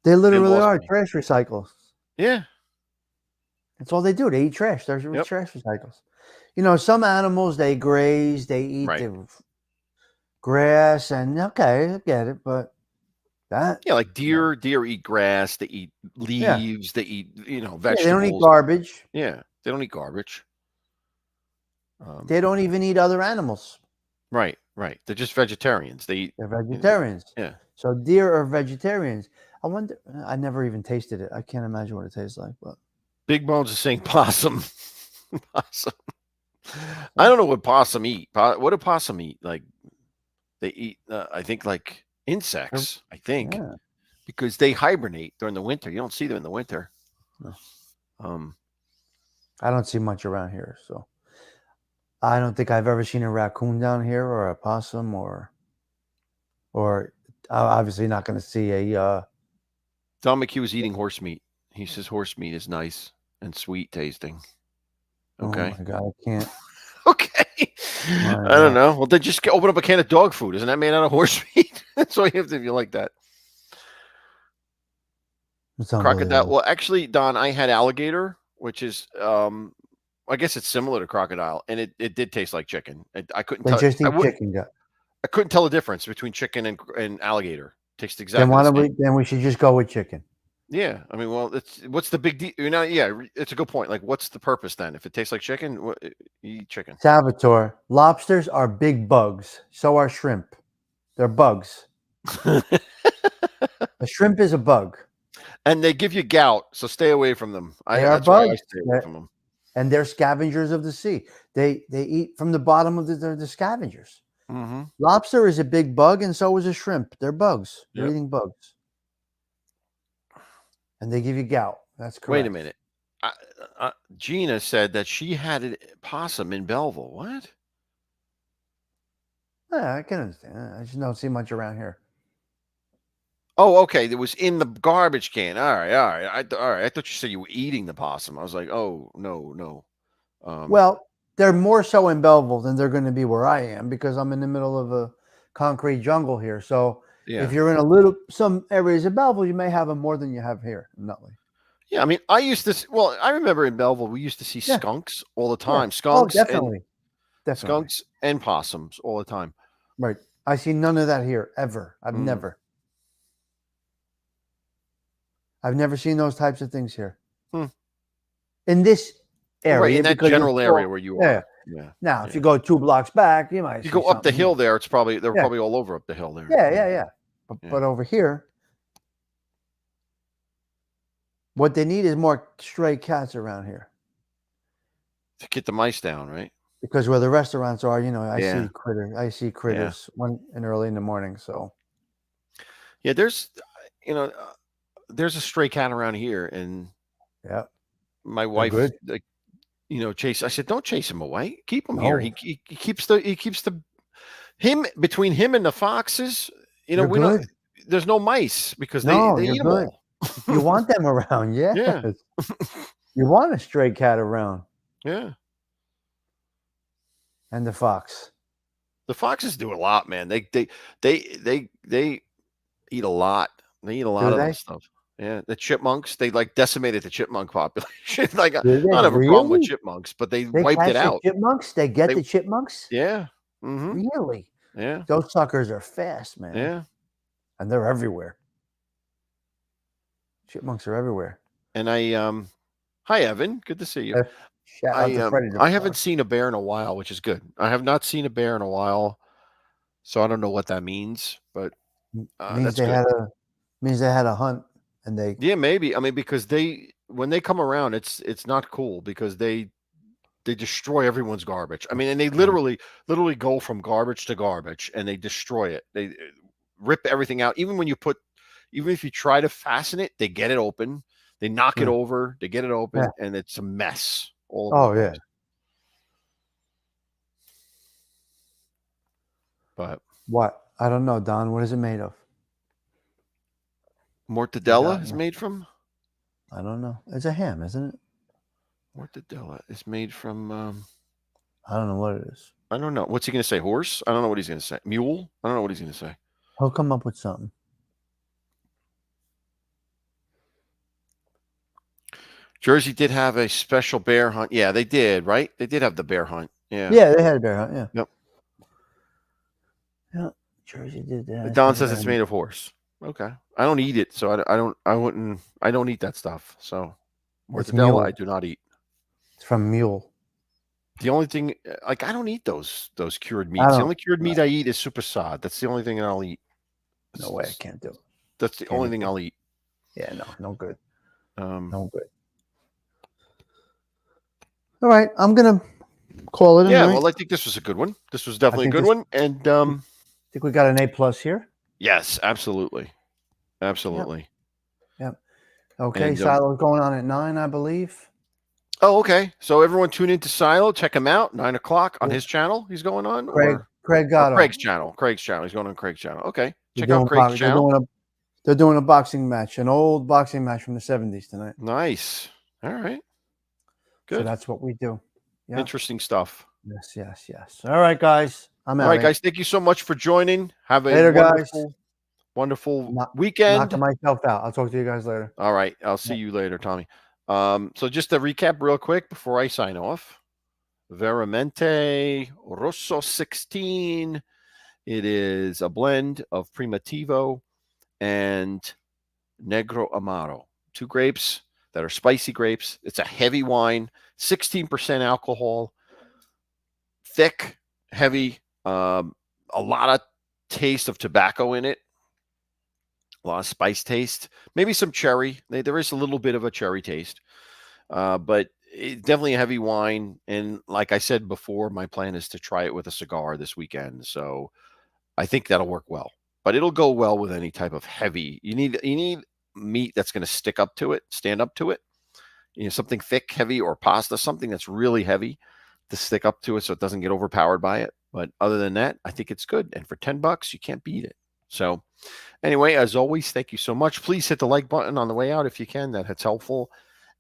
Speaker 2: They
Speaker 1: it
Speaker 2: literally
Speaker 1: lost
Speaker 2: are
Speaker 1: me.
Speaker 2: trash recycles.
Speaker 1: Yeah.
Speaker 2: That's all they do. They eat trash. They're
Speaker 1: Yep.
Speaker 2: trash recycles. You know, some animals they graze, they eat
Speaker 1: Right.
Speaker 2: the grass, and okay, I get it, but that
Speaker 1: Yeah, like
Speaker 2: no.
Speaker 1: deer eat grass, they eat
Speaker 2: Yeah,
Speaker 1: leaves, they eat,
Speaker 2: yeah, they don't eat
Speaker 1: vegetables.
Speaker 2: garbage.
Speaker 1: Yeah, they don't eat garbage.
Speaker 2: They don't even eat other animals.
Speaker 1: Right, right. They're just vegetarians. They eat,
Speaker 2: They're
Speaker 1: you know,
Speaker 2: vegetarians.
Speaker 1: yeah.
Speaker 2: So deer are vegetarians. I wonder. I never even tasted it. I can't imagine what it tastes like. But
Speaker 1: Big Bones is saying possum. Possum. I don't know what possum eat. What do possum eat? Like they eat, I think, like insects. I think
Speaker 2: yeah,
Speaker 1: because they hibernate during the winter. You don't see them in the winter.
Speaker 2: no,
Speaker 1: Um,
Speaker 2: I don't see much around here. So I don't think I've ever seen a raccoon down here or a possum or obviously not going to see a.
Speaker 1: Don McHugh is eating horse meat. He says horse meat is nice and sweet tasting.
Speaker 2: Oh
Speaker 1: Okay.
Speaker 2: my god, I can't.
Speaker 1: Okay.
Speaker 2: My
Speaker 1: I don't know. Well, then just open up a can of dog food. Isn't that made out of horse meat? That's all you have to do if you like that.
Speaker 2: it's
Speaker 1: Crocodile.
Speaker 2: unbelievable.
Speaker 1: Well, actually, Don, I had alligator, which is, I guess it's similar to crocodile, and it did taste like chicken. I couldn't
Speaker 2: They
Speaker 1: tell.
Speaker 2: just
Speaker 1: I
Speaker 2: eat
Speaker 1: wouldn't.
Speaker 2: chicken.
Speaker 1: I couldn't tell the difference between chicken and alligator. Tastes
Speaker 2: Then
Speaker 1: exactly
Speaker 2: why
Speaker 1: the
Speaker 2: don't
Speaker 1: same.
Speaker 2: we? Then we should just go with chicken.
Speaker 1: Yeah, I mean, well, what's the big deal? Yeah, it's a good point. Like, what's the purpose then? If it tastes like chicken, you eat chicken.
Speaker 2: Salvatore, lobsters are big bugs. So are shrimp. They're bugs. A shrimp is a bug.
Speaker 1: And they give you gout, so stay away from them.
Speaker 2: They are
Speaker 1: That's why I
Speaker 2: bugs.
Speaker 1: stay away from them.
Speaker 2: And they're scavengers of the sea. They eat from the bottom of they're the scavengers.
Speaker 1: Mm-hmm.
Speaker 2: Lobster is a big bug, and so is a shrimp. They're bugs. They're
Speaker 1: Yep.
Speaker 2: eating bugs. And they give you gout. That's
Speaker 1: Wait a
Speaker 2: correct.
Speaker 1: minute. Gina said that she had a possum in Belleville. What?
Speaker 2: Yeah, I can understand. I just don't see much around here.
Speaker 1: Oh, okay. It was in the garbage can. All right, all right. All right. I thought you said you were eating the possum. I was like, oh no, no.
Speaker 2: Well, they're more so in Belleville than they're going to be where I am because I'm in the middle of a concrete jungle here. So if
Speaker 1: Yeah,
Speaker 2: you're in some areas of Belleville, you may have them more than you have here in Nutley.
Speaker 1: yeah. I mean, I used to. Well, I remember in Belleville we used to see
Speaker 2: Yeah,
Speaker 1: skunks all the
Speaker 2: yeah.
Speaker 1: time.
Speaker 2: Oh, definitely, definitely.
Speaker 1: Skunks and possums all the time.
Speaker 2: Right. I see none of that here ever. I've
Speaker 1: Mm.
Speaker 2: never seen those types of things here
Speaker 1: Hmm.
Speaker 2: in this
Speaker 1: Right in
Speaker 2: area
Speaker 1: that
Speaker 2: because it's
Speaker 1: general area where you
Speaker 2: yeah.
Speaker 1: are. Yeah,
Speaker 2: Now, if
Speaker 1: yeah.
Speaker 2: you go 2 blocks back, you might
Speaker 1: You
Speaker 2: see
Speaker 1: go up the
Speaker 2: something.
Speaker 1: hill there. They're
Speaker 2: Yeah,
Speaker 1: probably all over up the hill there.
Speaker 2: yeah.
Speaker 1: Yeah.
Speaker 2: But over here, what they need is more stray cats around here.
Speaker 1: To get the mice down, right?
Speaker 2: Because where the restaurants are, I
Speaker 1: Yeah,
Speaker 2: see
Speaker 1: yeah,
Speaker 2: critters early in the morning. So
Speaker 1: yeah. You know, there's a stray cat around here, and
Speaker 2: yeah,
Speaker 1: my
Speaker 2: they're
Speaker 1: wife,
Speaker 2: good.
Speaker 1: like, chase. I said, don't chase him away. Keep him here.
Speaker 2: No,
Speaker 1: He keeps the him between him and the foxes.
Speaker 2: you're
Speaker 1: We don't.
Speaker 2: good.
Speaker 1: There's no mice because
Speaker 2: No,
Speaker 1: they
Speaker 2: you're
Speaker 1: eat them
Speaker 2: good.
Speaker 1: all.
Speaker 2: You want them around, yes.
Speaker 1: Yeah,
Speaker 2: You want a stray cat around,
Speaker 1: yeah.
Speaker 2: and the fox.
Speaker 1: The foxes do a lot, man. They eat a lot. They eat a lot
Speaker 2: Do
Speaker 1: of the
Speaker 2: they?
Speaker 1: stuff. Yeah, the chipmunks, they like decimated the chipmunk population. Like I
Speaker 2: Do they
Speaker 1: don't have a problem with
Speaker 2: really?
Speaker 1: chipmunks, but they
Speaker 2: They
Speaker 1: wiped it
Speaker 2: catch the
Speaker 1: out.
Speaker 2: chipmunks? They get
Speaker 1: They
Speaker 2: the chipmunks?
Speaker 1: Yeah. Mhm.
Speaker 2: Really?
Speaker 1: Yeah.
Speaker 2: Those suckers are fast, man.
Speaker 1: Yeah.
Speaker 2: And they're everywhere. Chipmunks are everywhere.
Speaker 1: And hi Evan, good to see you.
Speaker 2: Shout out to Freddie the
Speaker 1: I haven't
Speaker 2: Frog.
Speaker 1: seen a bear in a while, which is good. I have not seen a bear in a while, so I don't know what that means, but
Speaker 2: Means
Speaker 1: that's
Speaker 2: they
Speaker 1: good.
Speaker 2: had a hunt and they
Speaker 1: Yeah, maybe. I mean, because when they come around, it's not cool because they destroy everyone's garbage. I mean, and they literally go from garbage to garbage and they destroy it. They rip everything out. Even if you try to fasten it, they get it open. They knock it
Speaker 2: yeah.
Speaker 1: over. They get it
Speaker 2: Yeah.
Speaker 1: open, and it's a mess all over the
Speaker 2: Oh yeah.
Speaker 1: place. But
Speaker 2: What? I don't know, Don. What is it made of? You
Speaker 1: mortadella
Speaker 2: got
Speaker 1: is
Speaker 2: me.
Speaker 1: made from.
Speaker 2: I don't know. It's a ham, isn't it?
Speaker 1: Mortadella is made from.
Speaker 2: I don't know what it is.
Speaker 1: I don't know. What's he going to say? Horse? I don't know what he's going to say. Mule? I don't know what he's going to say.
Speaker 2: He'll come up with something.
Speaker 1: Jersey did have a special bear hunt. Yeah, they did, right? They did have the bear hunt. Yeah.
Speaker 2: Yeah, they had a bear hunt. Yeah.
Speaker 1: Yep.
Speaker 2: Yeah. Jersey did that.
Speaker 1: Don says it's made of horse. Okay. I don't eat it, so I don't eat that stuff. So
Speaker 2: It's
Speaker 1: mortadella,
Speaker 2: mule.
Speaker 1: I do not eat.
Speaker 2: It's from mule.
Speaker 1: The only thing, like, I don't eat those cured
Speaker 2: I
Speaker 1: meats. The
Speaker 2: don't.
Speaker 1: only cured meat I eat is supersod. That's the only thing that I'll eat.
Speaker 2: No way. I can't do it.
Speaker 1: That's the only thing I'll eat.
Speaker 2: Yeah. No. No good.
Speaker 1: Um,
Speaker 2: No good. All right. I'm gonna call it.
Speaker 1: yeah.
Speaker 2: Right?
Speaker 1: Well, I think this was a good one. This was definitely a
Speaker 2: think
Speaker 1: good
Speaker 2: this-
Speaker 1: one. And
Speaker 2: I think we got an A+ here.
Speaker 1: yes, absolutely, absolutely.
Speaker 2: Yep. Okay.
Speaker 1: And,
Speaker 2: Silo's going on at 9, I believe.
Speaker 1: oh, okay. So everyone tune into Silo. Check him out. 9 o'clock on
Speaker 2: Yeah.
Speaker 1: his channel. He's going on,
Speaker 2: Craig
Speaker 1: or
Speaker 2: Gatto.
Speaker 1: Craig's channel. Craig's channel. He's going on Craig's channel. Okay.
Speaker 2: They're
Speaker 1: Check out Craig's channel.
Speaker 2: They're doing a boxing match, an old boxing match from the 70s tonight.
Speaker 1: Nice. All right. Good.
Speaker 2: So that's what we do.
Speaker 1: Yeah. Interesting stuff.
Speaker 2: Yes, yes, yes. All right, guys. I'm out.
Speaker 1: All right, guys. Thank you so much for joining. Have a
Speaker 2: later,
Speaker 1: wonderful
Speaker 2: guys.
Speaker 1: weekend.
Speaker 2: Knocking myself out. I'll talk to you guys later.
Speaker 1: All right. I'll see you later, Tommy. So just to recap real quick before I sign off. Vera Mente Rosso 16. It is a blend of Primitivo and Negro Amaro. 2 grapes that are spicy grapes. It's a heavy wine, 16% alcohol, thick, heavy, a lot of taste of tobacco in it, a lot of spice taste, maybe some cherry. There is a little bit of a cherry taste, but it's definitely a heavy wine. And like I said before, my plan is to try it with a cigar this weekend. So I think that'll work well. But it'll go well with any type of heavy. You need meat that's going to stick up to it, stand up to it. Something thick, heavy, or pasta, something that's really heavy to stick up to it so it doesn't get overpowered by it. But other than that, I think it's good. And for $10, you can't beat it. So anyway, as always, thank you so much. Please hit the like button on the way out if you can. That's helpful.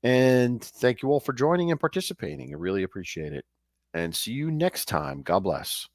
Speaker 1: And thank you all for joining and participating. I really appreciate it. And see you next time. God bless.